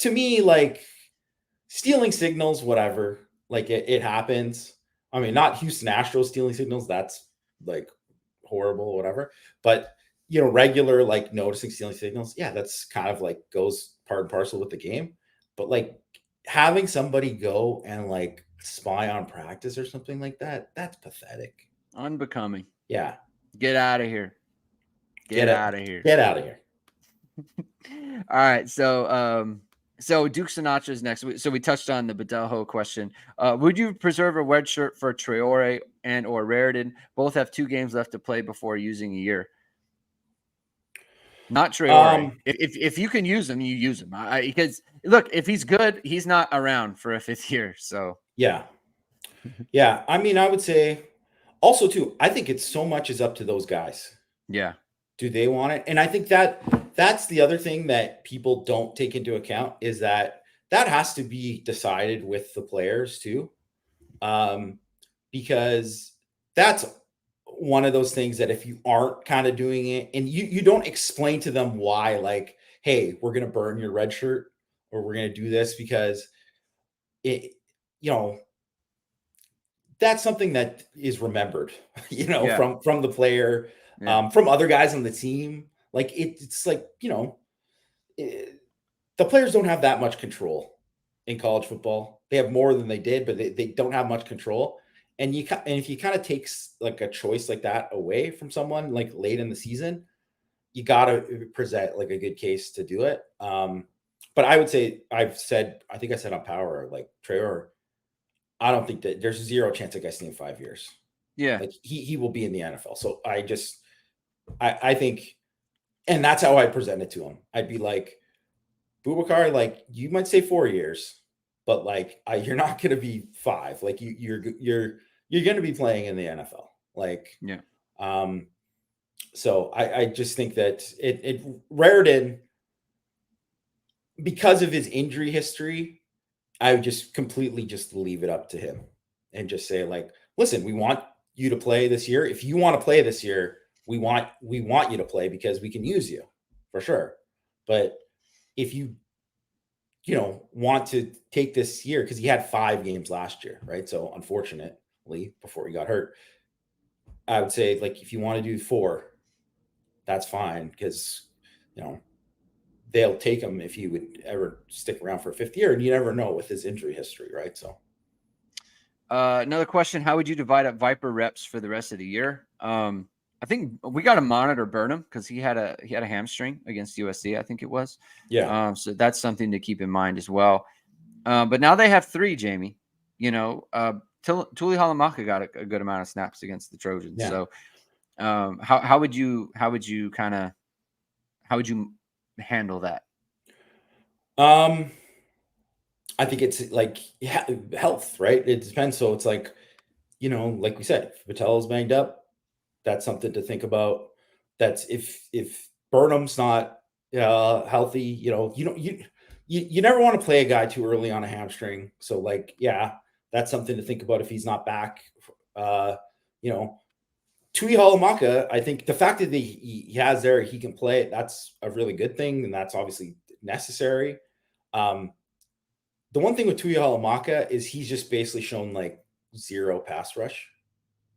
to me, like, stealing signals, whatever, like it happens. I mean, not Houston Astros stealing signals. That's like horrible, whatever. But, regular, like, noticing stealing signals. Yeah. That's kind of like goes part and parcel with the game. But, like, having somebody go and, like, spy on practice or something like that, that's pathetic.
Unbecoming.
Yeah.
Get out of here. Get out of here.
Get out of here.
All right. So Duke Sinatra's next. So we touched on the Badelho question. Would you preserve a red shirt for Traore and or Raritan? Both have 2 games left to play before using a year. Not Traore. If you can use him, you use him. Because look, if he's good, he's not around for a 5th year. So
yeah. I mean, I would say also too, I think it's so much is up to those guys.
Yeah.
Do they want it? And I think that's the other thing that people don't take into account, is that has to be decided with the players too. Because that's one of those things that if you aren't kind of doing it and you don't explain to them why, like, hey, we're going to burn your red shirt, or we're going to do this because that's something that is remembered, from the player, from other guys on the team. Like, it's like, the players don't have that much control in college football. They have more than they did, but they don't have much control. And if you kind of takes like a choice like that away from someone, like, late in the season, you got to present like a good case to do it. But I would say, I think I said on Power, like, Traore, I don't think that there's 0 chance that guy's staying 5 years.
Yeah.
Like, he will be in the NFL. So I think, and that's how I present it to him. I'd be like, Boubacar, like, you might say 4 years, but, like, you're not going to be 5. Like, you're going to be playing in the NFL. Like,
yeah.
So I just think that Raritan, because of his injury history, I would just completely just leave it up to him and just say, like, listen, we want you to play this year. If you want to play this year, we want you to play because we can use you for sure. But if you want to take this year, because he had 5 games last year, right? So unfortunately, before he got hurt, I would say, like, if you want to do 4, that's fine, because they'll take him if he would ever stick around for a 5th year, and you never know with his injury history, right? So
another question: how would you divide up Viper reps for the rest of the year? I think we got to monitor Burnham because he had a hamstring against USC, I think it was.
Yeah.
So that's something to keep in mind as well. But now they have 3, Jamie. Tuli Halamaka got a good amount of snaps against the Trojans.
Yeah.
So how would you handle that?
I think it's like health, right? It depends. So it's like, like we said, if Patel's banged up, that's something to think about. That's if Burnham's not healthy, you never want to play a guy too early on a hamstring. So like, that's something to think about if he's not back. Tui Halamaka, I think the fact that he has there, he can play it, that's a really good thing, and that's obviously necessary. The one thing with Tui Halamaka is he's just basically shown like 0 pass rush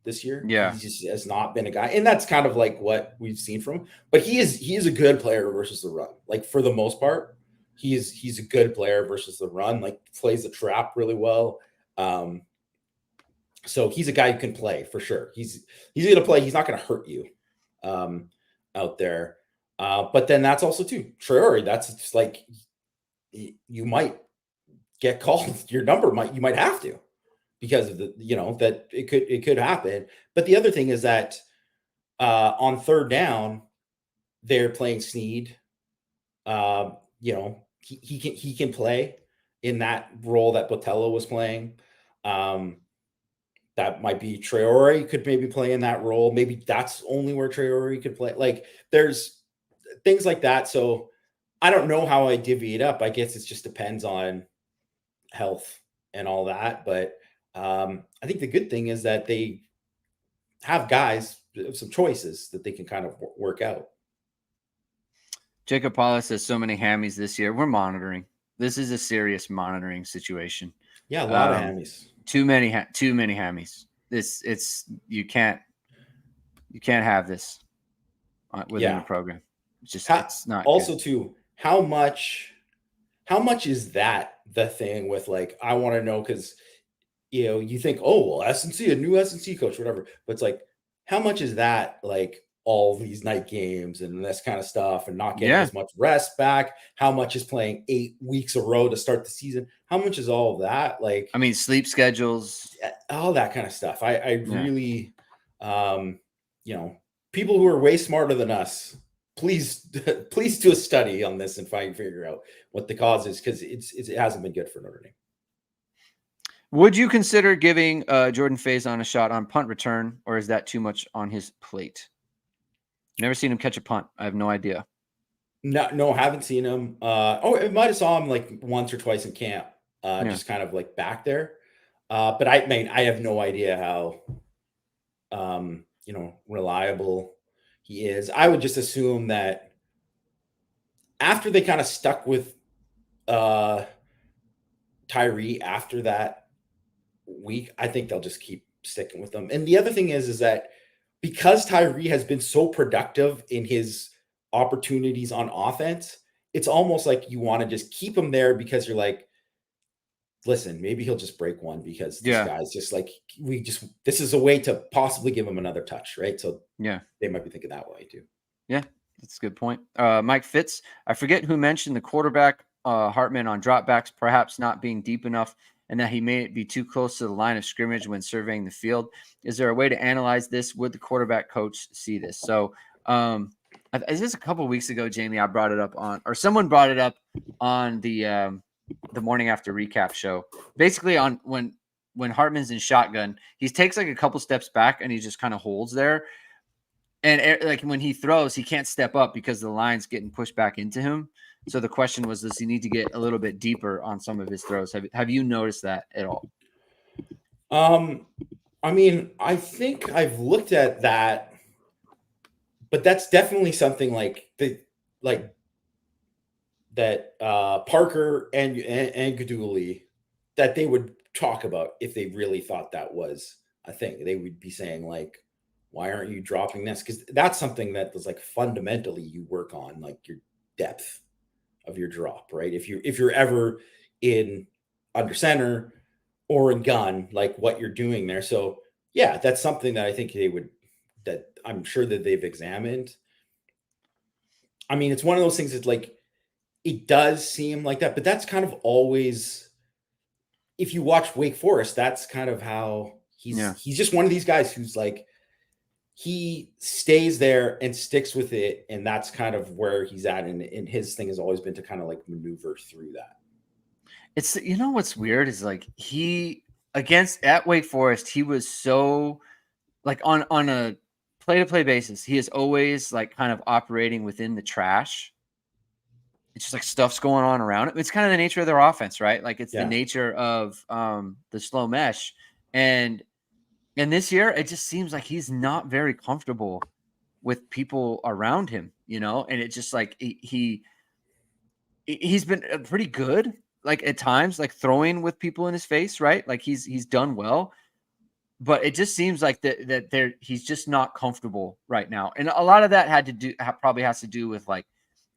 this year.
Yeah.
He just has not been a guy. And that's kind of like what we've seen from him. But he is a good player versus the run. Like for the most part, he's a good player versus the run, like plays the trap really well. So he's a guy who can play for sure. He's going to play. He's not going to hurt you out there. But then that's also too, Traore, that's just like, you might get called. Your number you might have to, because of the, that it could happen. But the other thing is that on 3rd down, they're playing Sneed. He can play in that role that Botello was playing. That might be Traore could maybe play in that role. Maybe that's only where Traore could play. Like there's things like that. So I don't know how I divvy it up. I guess it just depends on health and all that. But I think the good thing is that they have guys, some choices that they can kind of work out.
Jacob Paula says so many hammies this year. We're monitoring. This is a serious monitoring situation.
Yeah, a lot of hammies.
Too many hammies. You can't have this within the program. It's just it's not
also
good.
Too, how much is that the thing with like, I want to know, because you think, oh well, SNC, a new SNC coach, whatever, but it's like, how much is that like all these night games and this kind of stuff and not getting as much rest back? How much is playing 8 weeks a row to start the season? How much is all of that? Like,
I mean, sleep schedules,
all that kind of stuff. I really, people who are way smarter than us, please do a study on this and figure out what the cause is, because it hasn't been good for Notre Dame.
Would you consider giving Jordan Faison a shot on punt return, or is that too much on his plate? Never seen him catch a punt. I have no idea.
No, haven't seen him. I might have saw him like once or twice in camp, just kind of like back there. But I have no idea how, reliable he is. I would just assume that after they kind of stuck with Tyree after that week, I think they'll just keep sticking with them. And the other thing is that because Tyree has been so productive in his opportunities on offense, it's almost like you want to just keep him there, because you're like, listen, maybe he'll just break one, because this guy's just like, this is a way to possibly give him another touch, right? So they might be thinking that way too.
Yeah, that's a good point. Mike Fitz, I forget who mentioned the quarterback Hartman on dropbacks perhaps not being deep enough, and that he may be too close to the line of scrimmage when surveying the field. Is there a way to analyze this? Would the quarterback coach see this? So is this a couple of weeks ago, Jamie, I brought it up on, or someone brought it up on the morning after recap show. Basically on when Hartman's in shotgun, he takes like a couple steps back and he just kind of holds there. And like when he throws, he can't step up because the line's getting pushed back into him. So the question was, does he need to get a little bit deeper on some of his throws? Have you noticed that at all?
I mean, I think I've looked at that, but that's definitely something that Parker and Gaduli, that they would talk about if they really thought that was a thing. They would be saying why aren't you dropping this? Because that's something that was fundamentally you work on, depth of your drop, right? If you're ever in under center or in gun, like what you're doing there. So yeah, that's something that I think that I'm sure that they've examined. I mean, it's one of those things that like, it does seem like that, but that's kind of always, if you watch Wake Forest, that's kind of how he's just one of these guys who's like, he stays there and sticks with it. And that's kind of where he's at. And his thing has always been to kind of like maneuver through that.
It's, what's weird is like at Wake Forest, he was so like on a play-to-play basis, he is always like kind of operating within the trash. It's just like stuff's going on around it. It's kind of the nature of their offense, right? Like it's the nature of the slow mesh. And this year, it just seems like he's not very comfortable with people around him, and it's just like he's been pretty good, like at times, like throwing with people in his face, right? Like he's done well, but it just seems like that he's just not comfortable right now. And a lot of that probably has to do with like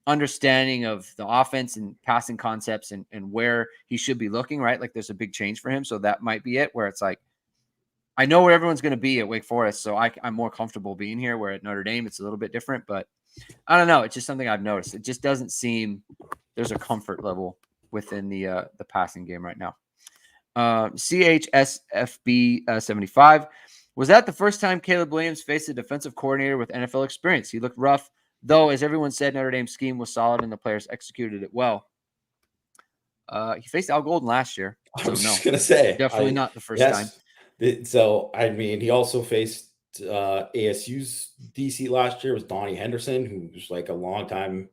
understanding of the offense and passing concepts and where he should be looking, right? Like there's a big change for him. So that might be it, where it's like, I know where everyone's going to be at Wake Forest, so I'm more comfortable being here, where at Notre Dame, it's a little bit different, but I don't know. It's just something I've noticed. It just doesn't seem there's a comfort level within the passing game right now. CHSFB 75. Was that the first time Caleb Williams faced a defensive coordinator with NFL experience? He looked rough, though, as everyone said, Notre Dame's scheme was solid and the players executed it well. He faced Al Golden last year.
I was just going to say.
Definitely not the first time.
So, I mean, he also faced ASU's DC last year. It was Donnie Henderson, who was like a long-time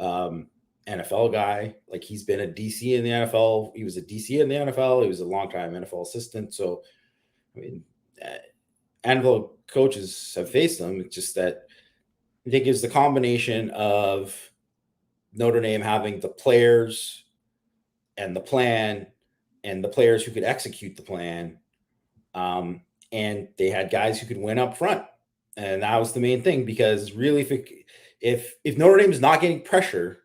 NFL guy. Like he's been a DC in the NFL. He was a DC in the NFL. He was a long-time NFL assistant. So, I mean, NFL coaches have faced him. It's just that I think it's the combination of Notre Dame having the players and the plan and the players who could execute the plan. And they had guys who could win up front. And that was the main thing, because really, if Notre Dame is not getting pressure,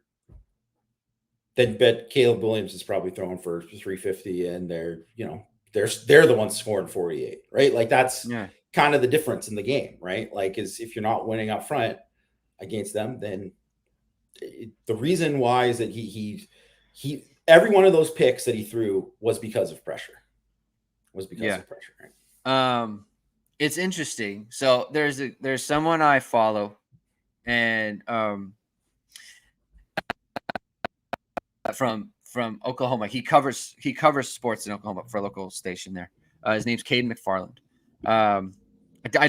then bet Caleb Williams is probably throwing for 350 and they're the ones scoring 48, right? Like that's kind of the difference in the game, right? Like is if you're not winning up front against them, then the reason why is that he every one of those picks that he threw was because of pressure. Of pressure, right?
It's interesting. So there's someone I follow, and from Oklahoma. He covers sports in Oklahoma for a local station there. His name's Caden McFarland. I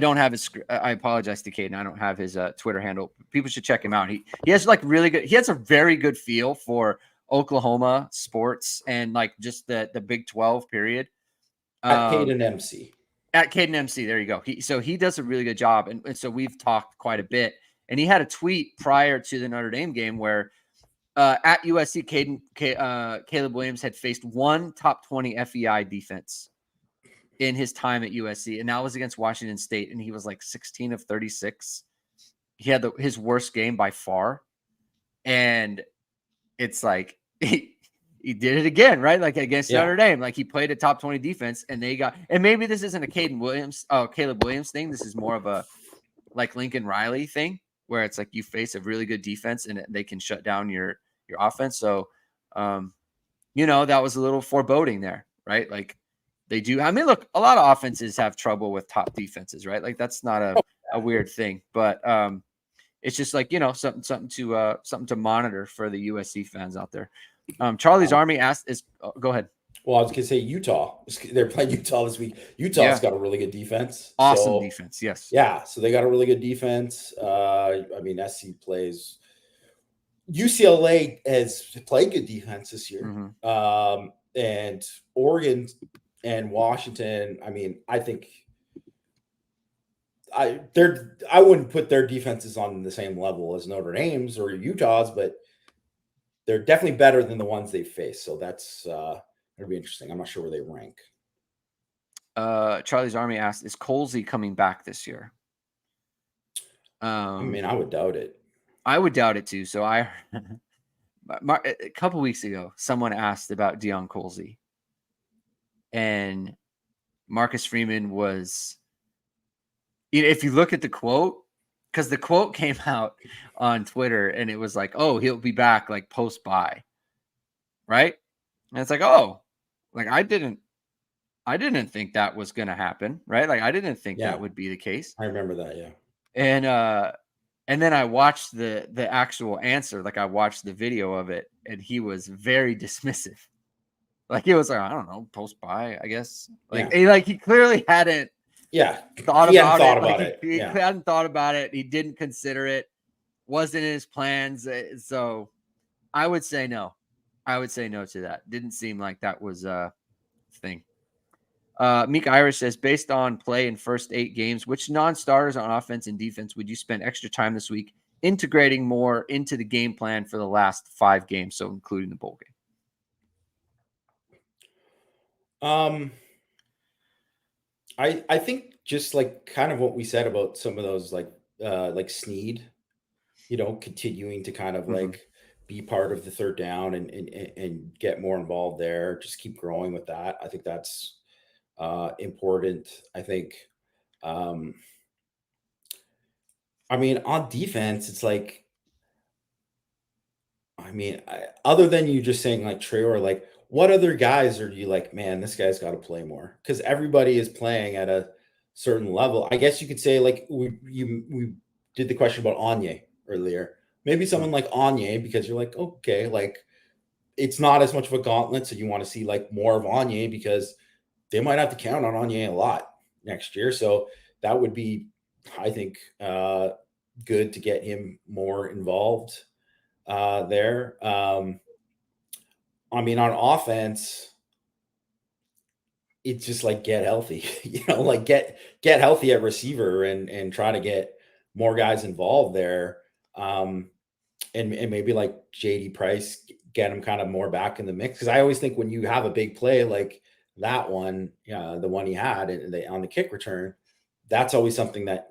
don't have his. I apologize to Caden. I don't have his Twitter handle. People should check him out. He has like really good. He has a very good feel for Oklahoma sports and like just the Big 12 period.
At Caden MC.
At Caden MC, there you go. He does a really good job, and so we've talked quite a bit. And he had a tweet prior to the Notre Dame game where at USC, Caleb Williams had faced one top 20 FEI defense in his time at USC, and that was against Washington State, and he was like 16 of 36. He had his worst game by far, and it's like he did it again, right? Like against Notre Dame, like he played a top 20 defense, and and maybe this isn't a Caleb Williams thing. This is more of a like Lincoln Riley thing, where it's like you face a really good defense and they can shut down your offense. So, that was a little foreboding there, right? Like they do. I mean, look, a lot of offenses have trouble with top defenses, right? Like that's not a weird thing, but it's just like, something to monitor for the USC fans out there. Charlie's Army asked go ahead.
Well, I was going to say Utah. They're playing Utah this week. Utah's got a really good defense.
Awesome defense, yes.
Yeah, so they got a really good defense. I mean, SC plays. UCLA has played good defense this year. Mm-hmm. And Oregon and Washington, I mean, I think I wouldn't put their defenses on the same level as Notre Dame's or Utah's, but they're definitely better than the ones they face. So that's it'll be interesting. I'm not sure where they rank.
Charlie's Army asked, is Colsey coming back this year?
I mean, I would doubt it.
I would doubt it too. So a couple weeks ago, someone asked about Deion Colsey, and Marcus Freeman was, if you look at the quote, because the quote came out on Twitter and it was like, oh, he'll be back like post-bye. Right. And it's like, oh, like I didn't think that was going to happen. Right. Like I didn't think that would be the case.
I remember that. Yeah.
And then I watched the actual answer. Like I watched the video of it and he was very dismissive. Like he was like, I don't know, post-bye, I guess. Like, he clearly hadn't thought about it. He hadn't thought about it. He didn't consider it. Wasn't in his plans. So I would say no. I would say no to that. Didn't seem like that was a thing. Meek Irish says, based on play in first 8 games, which non-starters on offense and defense would you spend extra time this week integrating more into the game plan for the last 5 games, so including the bowl game?
I think just like kind of what we said about some of those like Sneed, continuing to kind of like be part of the third down and get more involved there. Just keep growing with that. I think that's important. I think, I mean, on defense, it's like, other than you just saying like Traore, like what other guys are you like, man, this guy's got to play more? Because everybody is playing at a certain level. I guess you could say like we did the question about Anye earlier. Maybe someone like Anye, because you're like, okay, like it's not as much of a gauntlet. So you want to see like more of Anye because they might have to count on Anye a lot next year. So that would be, I think, good to get him more involved there. I mean, on offense, it's just like get healthy, like get healthy at receiver and try to get more guys involved there. And maybe like JD Price, get him kind of more back in the mix. Cause I always think when you have a big play, like that one, the one he had on the kick return, that's always something that,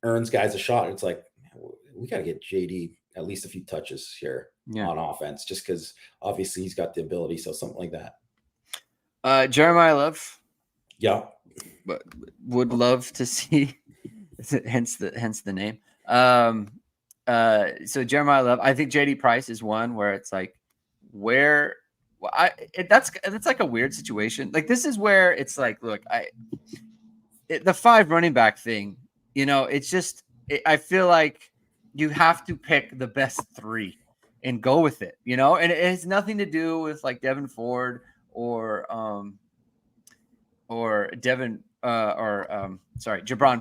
earns guys a shot. It's like, we got to get JD at least a few touches here on offense, just because obviously he's got the ability. So something like that.
Jeremiah Love.
Yeah.
But would love to see, hence the name. So Jeremiah Love, I think JD Price is one where it's like, that's like a weird situation. Like this is where it's like, look, the 5 running back thing, it's just, I feel like you have to pick the best 3 and go with it, and it has nothing to do with like Devin Ford or Jabron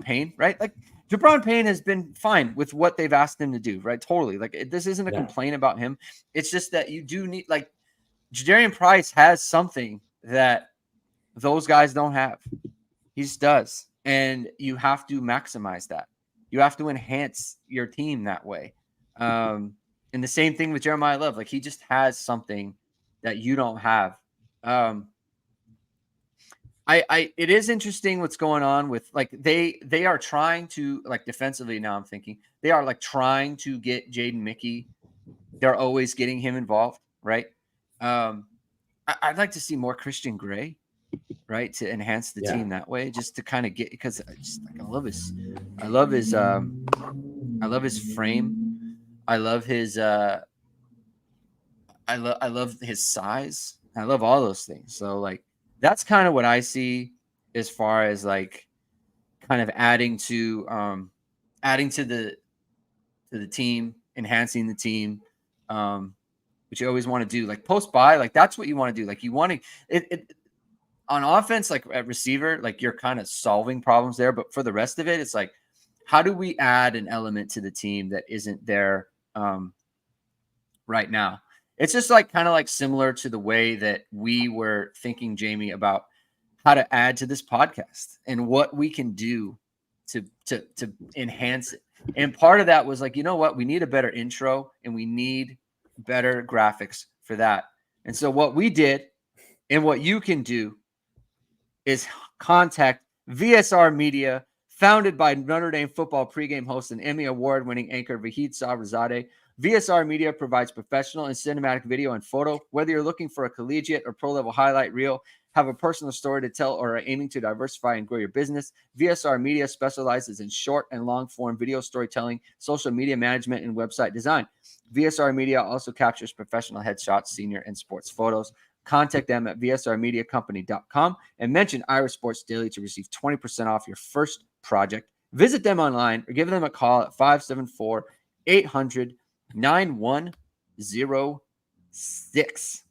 Payne, right? Like Jabron Payne has been fine with what they've asked him to do, right? Totally. Like this isn't a complaint about him. It's just that you do need, like, Jadarian Price has something that those guys don't have. He just does. And you have to maximize that. You have to enhance your team that way. And the same thing with Jeremiah Love. Like he just has something that you don't have. It is interesting what's going on with, like, they are trying to, like, defensively now I'm thinking they are like trying to get Jaden Mickey. They're always getting him involved, right? I'd like to see more Christian Gray, right, to enhance the team that way, just to kind of get, because I love his frame. I love his I love his size. I love all those things. So like that's kind of what I see as far as like kind of adding to the team, enhancing the team. Which you always want to do, like post-bye, like that's what you want to do. Like you want to it on offense, like at receiver, like you're kind of solving problems there. But for the rest of it, it's like, how do we add an element to the team that isn't there right now? It's just like kind of like similar to the way that we were thinking, Jamie, about how to add to this podcast and what we can do to enhance it. And part of that was like, you know what, we need a better intro and we need better graphics for that. And so what we did and what you can do is contact VSR Media Founded by Notre Dame football pregame host and Emmy award-winning anchor Vahid Sabrzadeh, VSR Media provides professional and cinematic video and photo. Whether you're looking for a collegiate or pro-level highlight reel, have a personal story to tell, or are aiming to diversify and grow your business, VSR Media specializes in short and long-form video storytelling, social media management, and website design. VSR Media also captures professional headshots, senior, and sports photos. Contact them at vsrmediacompany.com and mention Irish Sports Daily to receive 20% off your first project. Visit them online or give them a call at 574-800-9106.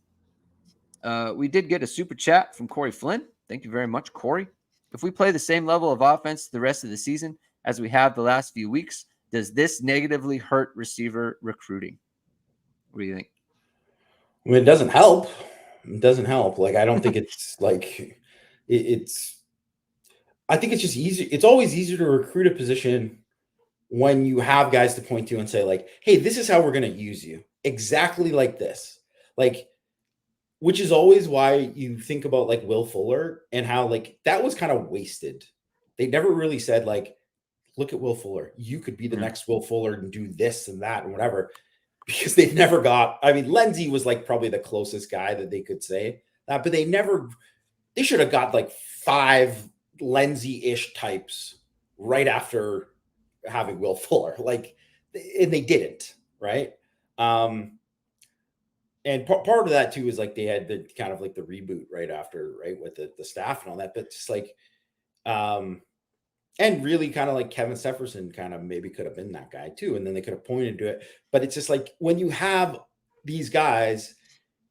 We did get a super chat from Corey Flynn. Thank you very much, Corey. If we play the same level of offense the rest of the season as we have the last few weeks, does this negatively hurt receiver recruiting? What do you think?
I mean, it doesn't help. It doesn't help. Like, I don't think it's like it's. I think it's just easy. It's always easier to recruit a position when you have guys to point to and say, like, hey, this is how we're going to use you. Exactly like this. Like, which is always why you think about like Will Fuller and how like that was kind of wasted. They never really said, like, look at Will Fuller. You could be the next Will Fuller and do this and that and whatever. Because they never got, I mean, Lindsay was like probably the closest guy that they could say that, but they should have got like 5 Lindsay-ish types right after having Will Fuller, like, and they didn't, right? And part of that too is like they had the kind of like the reboot right after, right, with the staff and all that, but just like, and really kind of like Kevin Stepherson kind of maybe could have been that guy too. And then they could have pointed to it. But it's just like when you have these guys,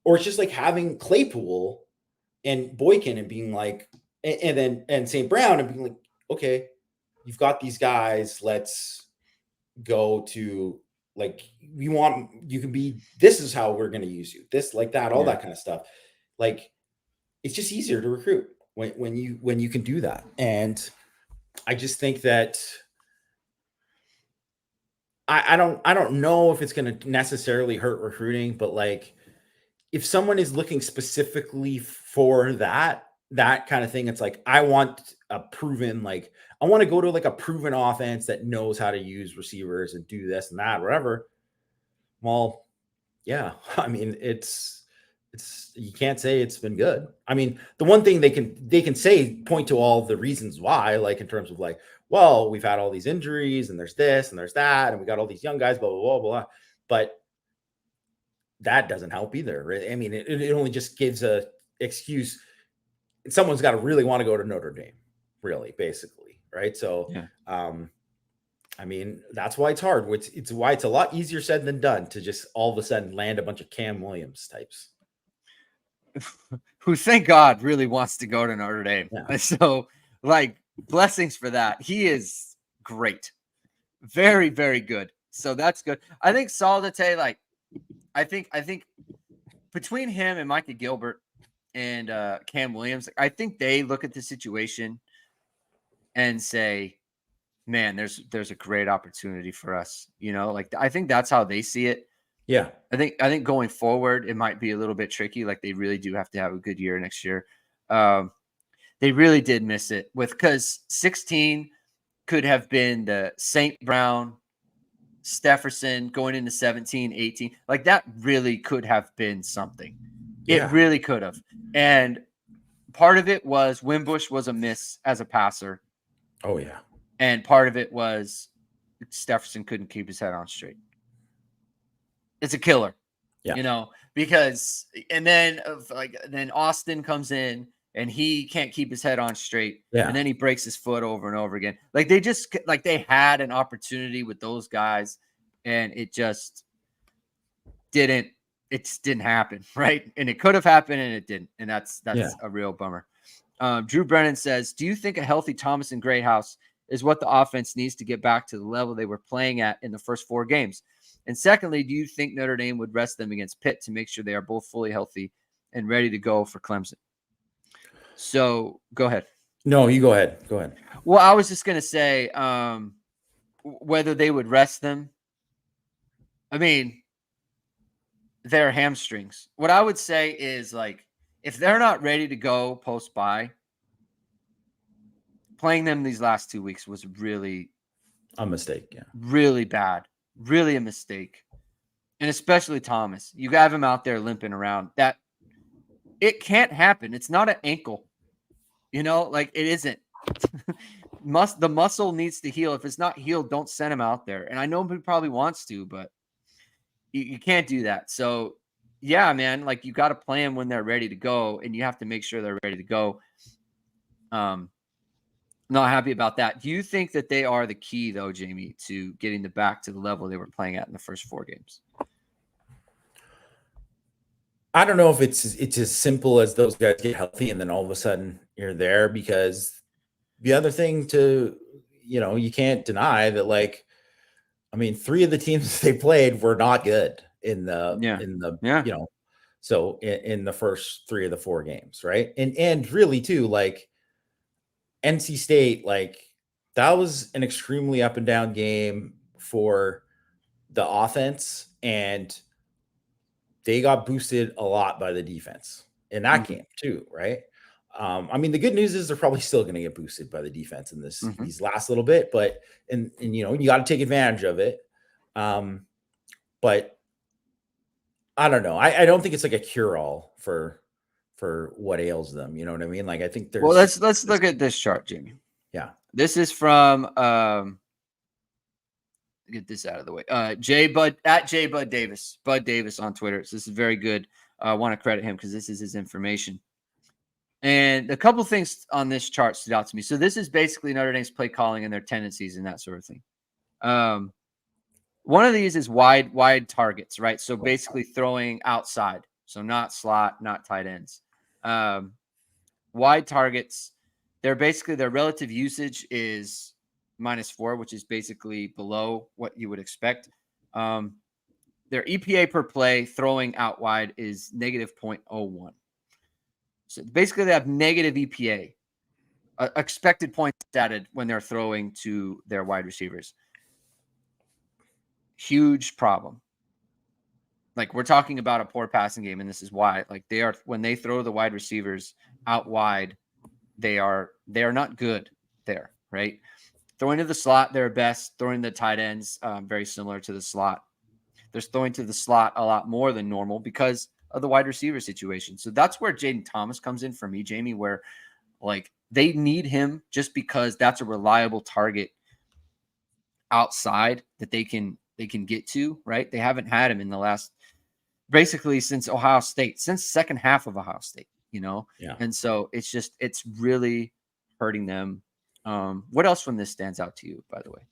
or it's just like having Claypool and Boykin and being like, and St. Brown and being like, okay, you've got these guys. Let's go to like, you can be, this is how we're going to use you. This, like that, all that kind of stuff. Like, it's just easier to recruit when you can do that. And I just think that I don't know if it's going to necessarily hurt recruiting, but like if someone is looking specifically for that kind of thing, it's like, I want a proven, like, I want to go to like a proven offense that knows how to use receivers and do this and that, whatever. Well, yeah, I mean, it's you can't say it's been good. I mean, the one thing they can say, point to all the reasons why, like in terms of like, well, we've had all these injuries and there's this and there's that, and we got all these young guys, blah, blah, blah, blah. But that doesn't help either. Right? I mean, it only just gives a excuse. Someone's got to really want to go to Notre Dame, really, basically. Right. So, I mean, that's why it's hard. It's why it's a lot easier said than done to just all of a sudden land a bunch of Cam Williams types.
Who, thank God, really wants to go to Notre Dame. Yeah. So, like, blessings for that. He is great. Very, very good. So that's good. I think Saldate, like, I think between him and Micah Gilbert and Cam Williams, I think they look at the situation and say, man, there's a great opportunity for us. You know, like, I think that's how they see it.
Yeah.
I think going forward, it might be a little bit tricky. Like, they really do have to have a good year next year. They really did miss it because 16 could have been the St. Brown, Stepherson going into 17, 18. Like, that really could have been something. It really could have. And part of it was Wimbush was a miss as a passer.
Oh, yeah.
And part of it was Stepherson couldn't keep his head on straight. It's a killer, you know, because, and then Austin comes in and he can't keep his head on straight. Yeah. And then he breaks his foot over and over again. Like, they had an opportunity with those guys and it just didn't happen. Right. And it could have happened and it didn't. And that's a real bummer. Drew Brennan says, do you think a healthy Thomas and Greathouse is what the offense needs to get back to the level they were playing at in the first 4 games? And secondly, do you think Notre Dame would rest them against Pitt to make sure they are both fully healthy and ready to go for Clemson? So go ahead.
No, you go ahead. Go ahead.
Well, I was just going to say whether they would rest them. I mean, their hamstrings. What I would say is, like, if they're not ready to go post-bye, playing them these last 2 weeks was really
a mistake. Yeah,
really bad, really a mistake, and especially Thomas. You have him out there limping around. That it can't happen. It's not an ankle, like it isn't. The muscle needs to heal. If it's not healed, don't send him out there. And I know he probably wants to, but you can't do that. So yeah, man, like you got to play them when they're ready to go, and you have to make sure they're ready to go. Not happy about that. Do you think that they are the key, though, Jamie, to getting back to the level they were playing at in the first 4 games?
I don't know if it's as simple as those guys get healthy and then all of a sudden you're there, because the other thing you can't deny that, like, I mean, 3 of the teams they played were not good in the first 3 of the 4 games, right? And really too, like NC State, like that was an extremely up and down game for the offense, and they got boosted a lot by the defense in that game too, right? I mean, the good news is they're probably still going to get boosted by the defense in these last little bit, but and you got to take advantage of it. But I don't know. I don't think it's like a cure-all for what ails them. You know what I mean? Like I think there's.
Well, let's look at this chart, Jamie.
Yeah,
this is from get this out of the way. Bud Davis on Twitter. So this is very good. I want to credit him because this is his information. And a couple things on this chart stood out to me. So this is basically Notre Dame's play calling and their tendencies and that sort of thing. One of these is wide targets, right? So basically throwing outside. So not slot, not tight ends. Wide targets, their relative usage is -4, which is basically below what you would expect. Their EPA per play throwing out wide is -0.01. So basically they have negative EPA, expected points added when they're throwing to their wide receivers. Huge problem. Like we're talking about a poor passing game, and this is why. Like when they throw the wide receivers out wide, they are not good there, right? Throwing to the slot, they're best. Throwing the tight ends, very similar to the slot. They're throwing to the slot a lot more than normal because of the wide receiver situation. So that's where Jaden Thomas comes in for me, Jamie, where like they need him just because that's a reliable target outside that they can get to, right? They haven't had him in the last, basically since Ohio State, since second half of Ohio State, Yeah. And so it's really hurting them. What else from this stands out to you, by the way?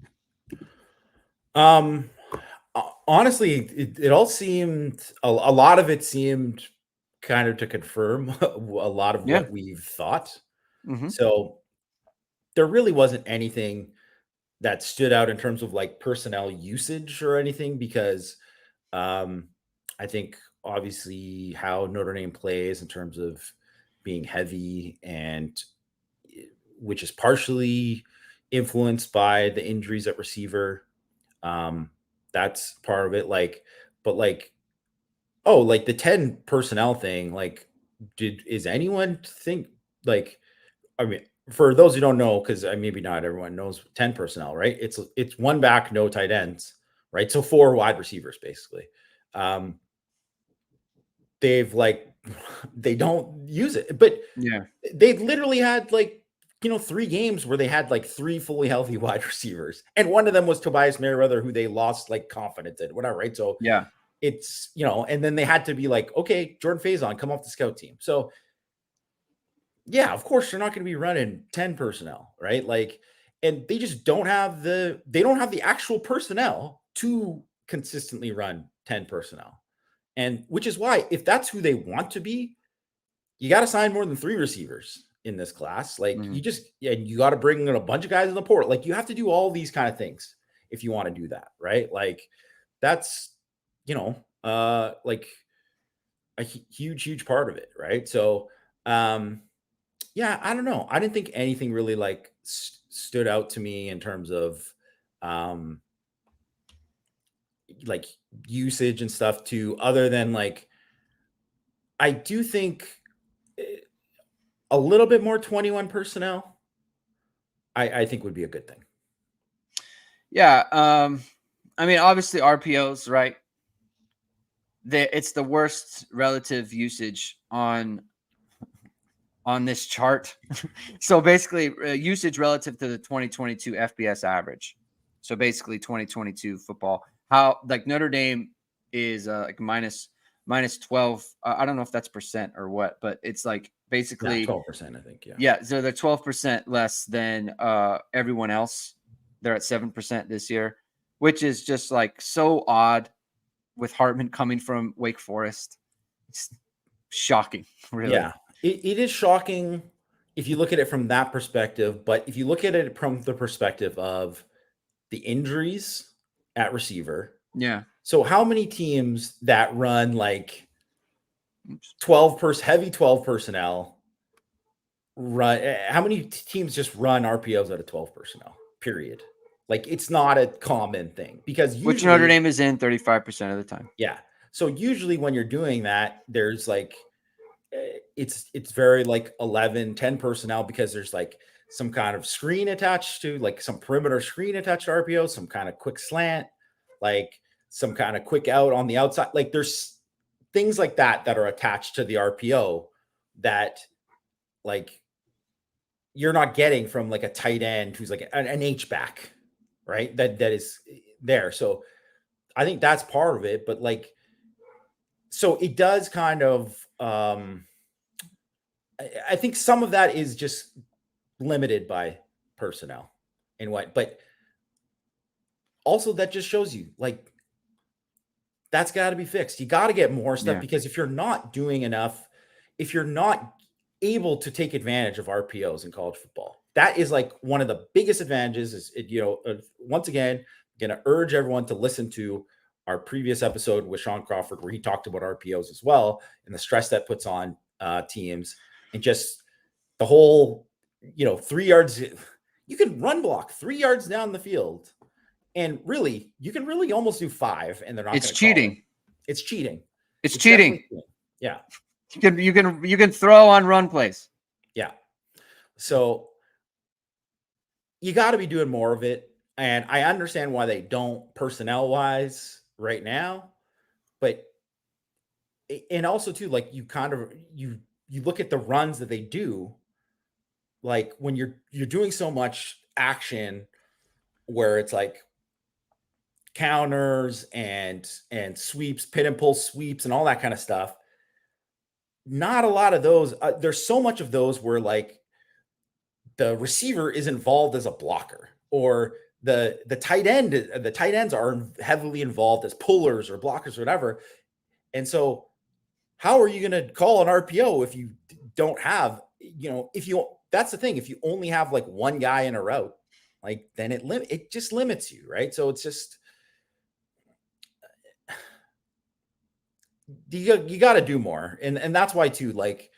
Honestly, it all seemed, a lot of it seemed kind of to confirm a lot of what we've thought. So there really wasn't anything that stood out in terms of like personnel usage or anything, because I think obviously how Notre Dame plays in terms of being heavy, and which is partially influenced by the injuries at receiver. That's part of it. Like the 10 personnel thing, like, is anyone think, like, I mean, for those who don't know, because maybe not everyone knows 10 personnel, right? It's 1 back, no tight ends, right? So 4 wide receivers, basically. They don't use it, but they literally had 3 games where they had 3 fully healthy wide receivers, and one of them was Tobias Merriweather, who they lost confidence in, whatever, right? So it's and then they had to be like, okay, Jordan Faison, come off the scout team. So yeah, of course they're not going to be running 10 personnel, right? And they just don't have the actual personnel to consistently run 10 personnel. And which is why, if that's who they want to be, you got to sign more than 3 receivers in this class. You got to bring in a bunch of guys in the portal. You have to do all these kind of things if you want to do that, right? That's, a huge part of it, right? So, yeah, I don't know. I didn't think anything really stood out to me in terms of usage and stuff too, other than I do think a little bit more 21 personnel I think would be a good thing.
Yeah. I mean, obviously RPOs, right? It's the worst relative usage on this chart. So basically usage relative to the 2022 FBS average. So basically 2022 football, how like Notre Dame is like minus 12. I don't know if that's percent or what, but it's like basically
12%, I think.
Yeah. So they're 12% less than everyone else. They're at 7% this year, which is just like so odd with Hartman coming from Wake Forest. It's shocking, really.
Yeah, it is shocking if you look at it from that perspective. But if you look at it from the perspective of the injuries at receiver.
Yeah.
So how many teams that run like 12 heavy 12 personnel run? How many teams just run RPOs out of 12 personnel, period? Like, it's not a common thing because usually,
which Notre Dame is in 35% of the time.
Yeah. So usually when you're doing that, there's like, it's very like 11, 10 personnel because there's like some kind of screen attached to, like some perimeter screen attached to RPO, some kind of quick slant, like some kind of quick out on the outside. Like there's things like that are attached to the RPO that like you're not getting from like a tight end who's like an H-back, right? That is there. So I think that's part of it, but like, so it does kind of, I think some of that is just limited by personnel and what, but also that just shows you like that's got to be fixed. You got to get more stuff because if you're not doing enough, if you're not able to take advantage of RPOs in college football, that is like one of the biggest advantages. Is once again, I'm going to urge everyone to listen to our previous episode with Sean Crawford, where he talked about RPOs as well and the stress that puts on teams and just the whole, 3 yards. You can run block 3 yards down the field. And really, you can really almost do 5, and they're not.
It's cheating.
It's cheating.
It's cheating.
Yeah.
You can throw on run plays.
Yeah. So you got to be doing more of it, and I understand why they don't personnel wise right now, but and also too, like you kind of you look at the runs that they do, like when you're doing so much action where it's like counters and sweeps, pin and pull sweeps and all that kind of stuff. Not a lot of those. There's so much of those where like the receiver is involved as a blocker, or the tight ends are heavily involved as pullers or blockers or whatever. And so how are you going to call an RPO if you don't have, that's the thing. If you only have like one guy in a route, like then it just limits you. Right. So it's just, you got to do more. And that's why too, like,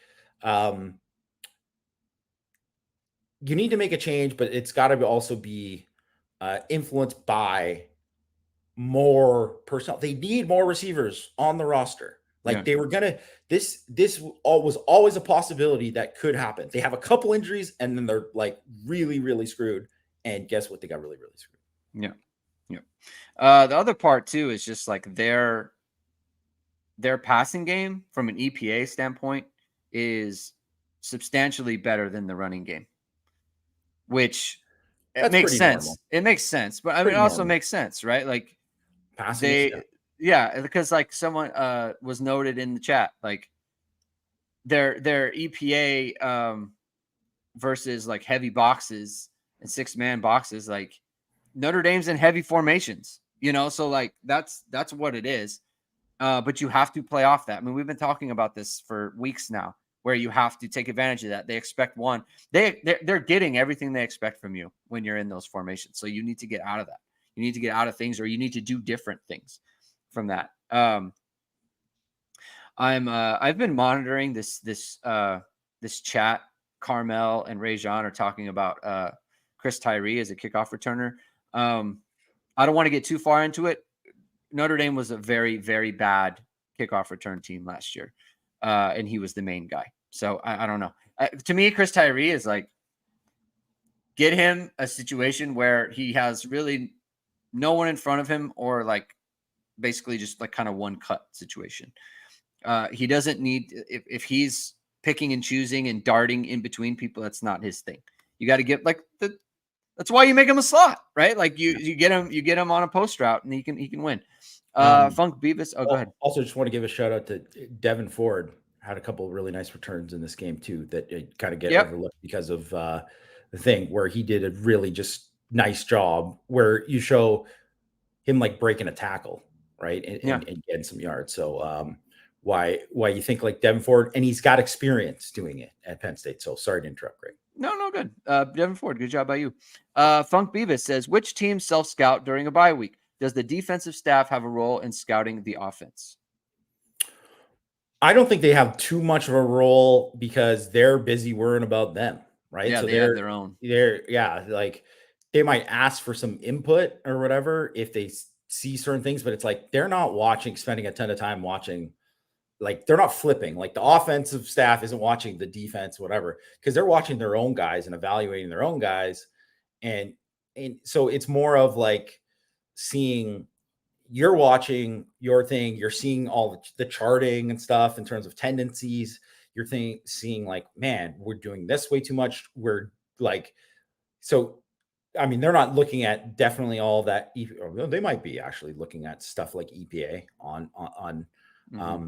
you need to make a change, but it's got to also be influenced by more personnel. They need more receivers on the roster. Like they were gonna, this was always a possibility that could happen. They have a couple injuries and then they're like really, really screwed. And guess what? They got really, really screwed.
Yeah. Yeah. The other part too is just like their passing game from an EPA standpoint is substantially better than the running game, which it makes sense. Normal. It makes sense, but I mean, it also makes sense, right? Like passing, because like someone was noted in the chat, like their EPA versus like heavy boxes and 6-man boxes, like Notre Dame's in heavy formations, so like that's what it is. But you have to play off that. I mean, we've been talking about this for weeks now, where you have to take advantage of that. They expect one. They're getting everything they expect from you when you're in those formations. So you need to get out of that. You need to get out of things, or you need to do different things from that. I've been monitoring this chat. Carmel and Rajon are talking about Chris Tyree as a kickoff returner. I don't want to get too far into it. Notre Dame was a very, very bad kickoff return team last year. And he was the main guy. So I don't know. To me, Chris Tyree is like, get him a situation where he has really no one in front of him, or like basically just like kind of one cut situation. He doesn't need, if he's picking and choosing and darting in between people, that's not his thing. You got to get like that's why you make him a slot, right? Like you get him on a post route and he can win. Funk Beavis. Oh, go ahead.
Also, just want to give a shout out to Devin Ford. Had a couple of really nice returns in this game too that kind of get overlooked because of the thing where he did a really just nice job where you show him like breaking a tackle, right, and getting some yards. So why you think like Devin Ford, and he's got experience doing it at Penn State. So sorry to interrupt, Greg.
No, good. Devin Ford, good job by you. Funk Beavis says, which teams self-scout during a bye week? Does the defensive staff have a role in scouting the offense?
I don't think they have too much of a role because they're busy worrying about them, right?
Yeah,
so
they have their own.
Like they might ask for some input or whatever if they see certain things, but it's like they're not spending a ton of time watching. Like they're not flipping. Like the offensive staff isn't watching the defense, whatever, because they're watching their own guys and evaluating their own guys, and so it's more of like seeing. You're watching your thing. You're seeing all the charting and stuff in terms of tendencies. You're seeing like, man, we're doing this way too much. We're like, so, I mean, they're not looking at definitely all that. They might be actually looking at stuff like EPA on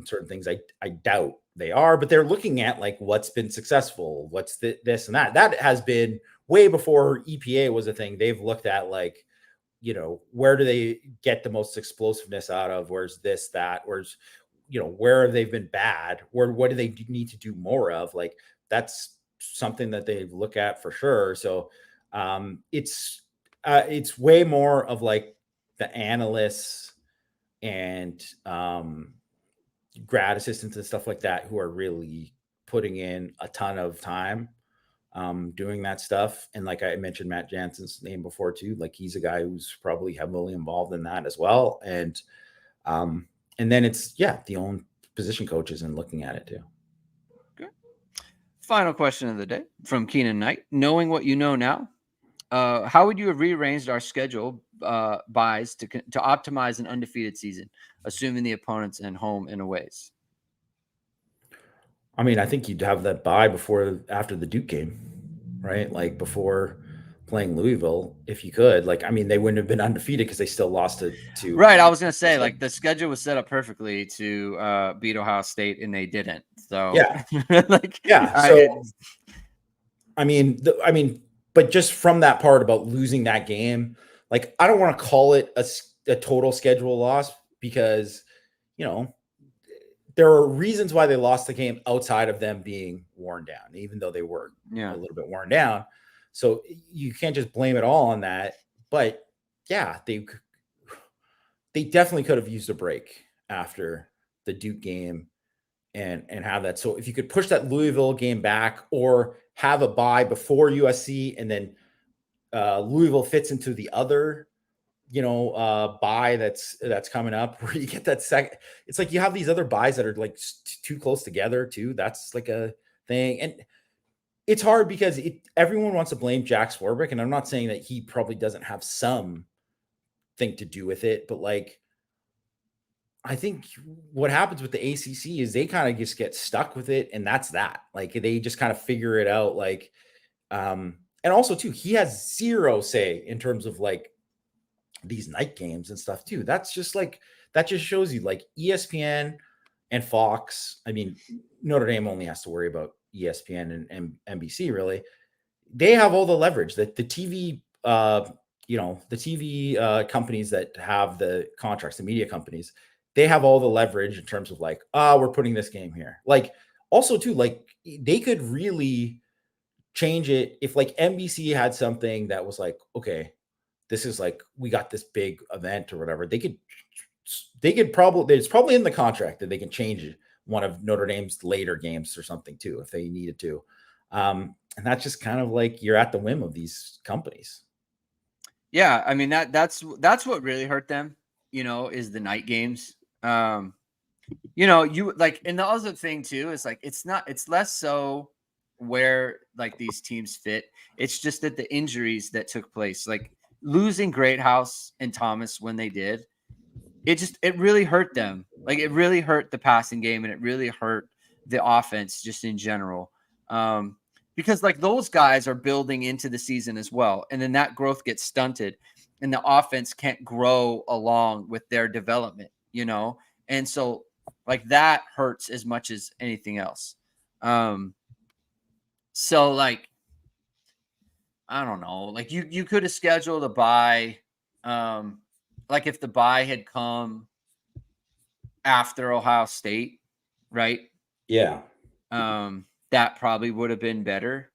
certain things. I doubt they are, but they're looking at like what's been successful, what's this and that. That has been way before EPA was a thing. They've looked at like, where do they get the most explosiveness out of? Where's this, that, where's, where have they been bad? What do they need to do more of? Like, that's something that they look at for sure. So it's way more of like the analysts and grad assistants and stuff like that who are really putting in a ton of time doing that stuff. And like I mentioned Matt Jansen's name before too, like he's a guy who's probably heavily involved in that as well. And then it's the own position coaches and looking at it too.
Good. Final question of the day from Keenan Knight. Knowing what you know now, how would you have rearranged our schedule buys to optimize an undefeated season, assuming the opponents in home and aways?
I mean, I think you'd have that bye after the Duke game, right? Like before playing Louisville, if you could. Like, I mean, they wouldn't have been undefeated because they still lost to
right. I was gonna say like the schedule was set up perfectly to beat Ohio State, and they didn't. So
but just from that part about losing that game, like I don't want to call it a total schedule loss because there are reasons why they lost the game outside of them being worn down, even though they were a little bit worn down. So you can't just blame it all on that. But they definitely could have used a break after the Duke game and have that. So if you could push that Louisville game back or have a bye before USC and then Louisville fits into the other bye that's coming up where you get that second. It's like you have these other buys that are like too close together too. That's like a thing, and it's hard because everyone wants to blame Jack Swarbrick, and I'm not saying that he probably doesn't have some thing to do with it, but like I think what happens with the ACC is they kind of just get stuck with it, and that's that. Like they just kind of figure it out. Like, and also too, he has zero say in terms of like these night games and stuff too. That's just like, that just shows you like ESPN and Fox. I mean, Notre Dame only has to worry about ESPN and NBC really. They have all the leverage that the TV, the TV companies that have the contracts, the media companies, they have all the leverage in terms of like, we're putting this game here. Like also too, like they could really change it if like NBC had something that was like, okay, this is like, we got this big event or whatever. They could probably, it's probably in the contract that they can change one of Notre Dame's later games or something too, if they needed to. And that's just kind of like, you're at the whim of these companies.
Yeah. I mean, that's what really hurt them, is the night games. You like, and the other thing too, is like, it's less so where like these teams fit. It's just that the injuries that took place, like losing Greathouse and Thomas when they did, it really hurt them. Like it really hurt the passing game, and it really hurt the offense just in general. Because like those guys are building into the season as well. And then that growth gets stunted and the offense can't grow along with their development, you know? And so like that hurts as much as anything else. So like, I don't know, like you could have scheduled a bye. Like if the bye had come after Ohio State, right?
Yeah.
That probably would have been better.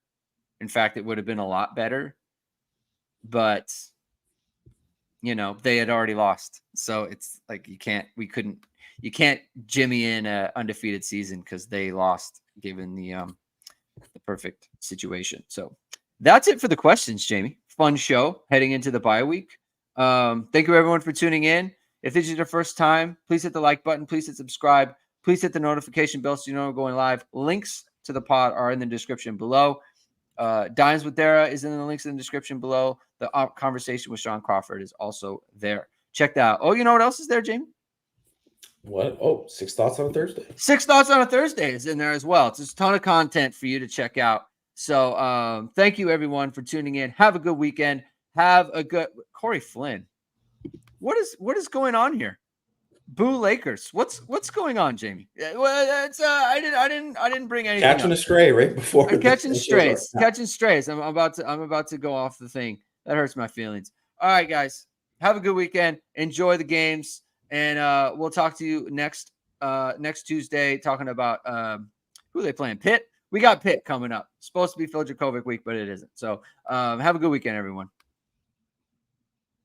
In fact, it would have been a lot better. But, you know, they had already lost. So it's like you can't jimmy in an undefeated season because they lost given the perfect situation. So that's it for the questions, Jamie. Fun show heading into the bye week. Thank you everyone for tuning in. If this is your first time, please hit the like button. Please hit subscribe. Please hit the notification bell so you know we're going live. Links to the pod are in the description below. Dimes with Dara is in the links in the description below. The conversation with Sean Crawford is also there. Check that out. Oh, you know what else is there, Jamie?
What? Oh, 6 Thoughts on a Thursday.
6 Thoughts on a Thursday is in there as well. It's just a ton of content for you to check out. So thank you everyone for tuning in. Have a good weekend. Have a good Corey Flynn. What is going on here? Boo Lakers. What's going on, Jamie? Well, it's I didn't bring anything.
Catching a stray right before.
I'm catching strays. Catching strays. I'm about to go off the thing. That hurts my feelings. All right, guys. Have a good weekend. Enjoy the games, and we'll talk to you next Tuesday talking about who are they playing? Pitt. We got Pitt coming up. Supposed to be Phil Dracovic week, but it isn't. So have a good weekend, everyone.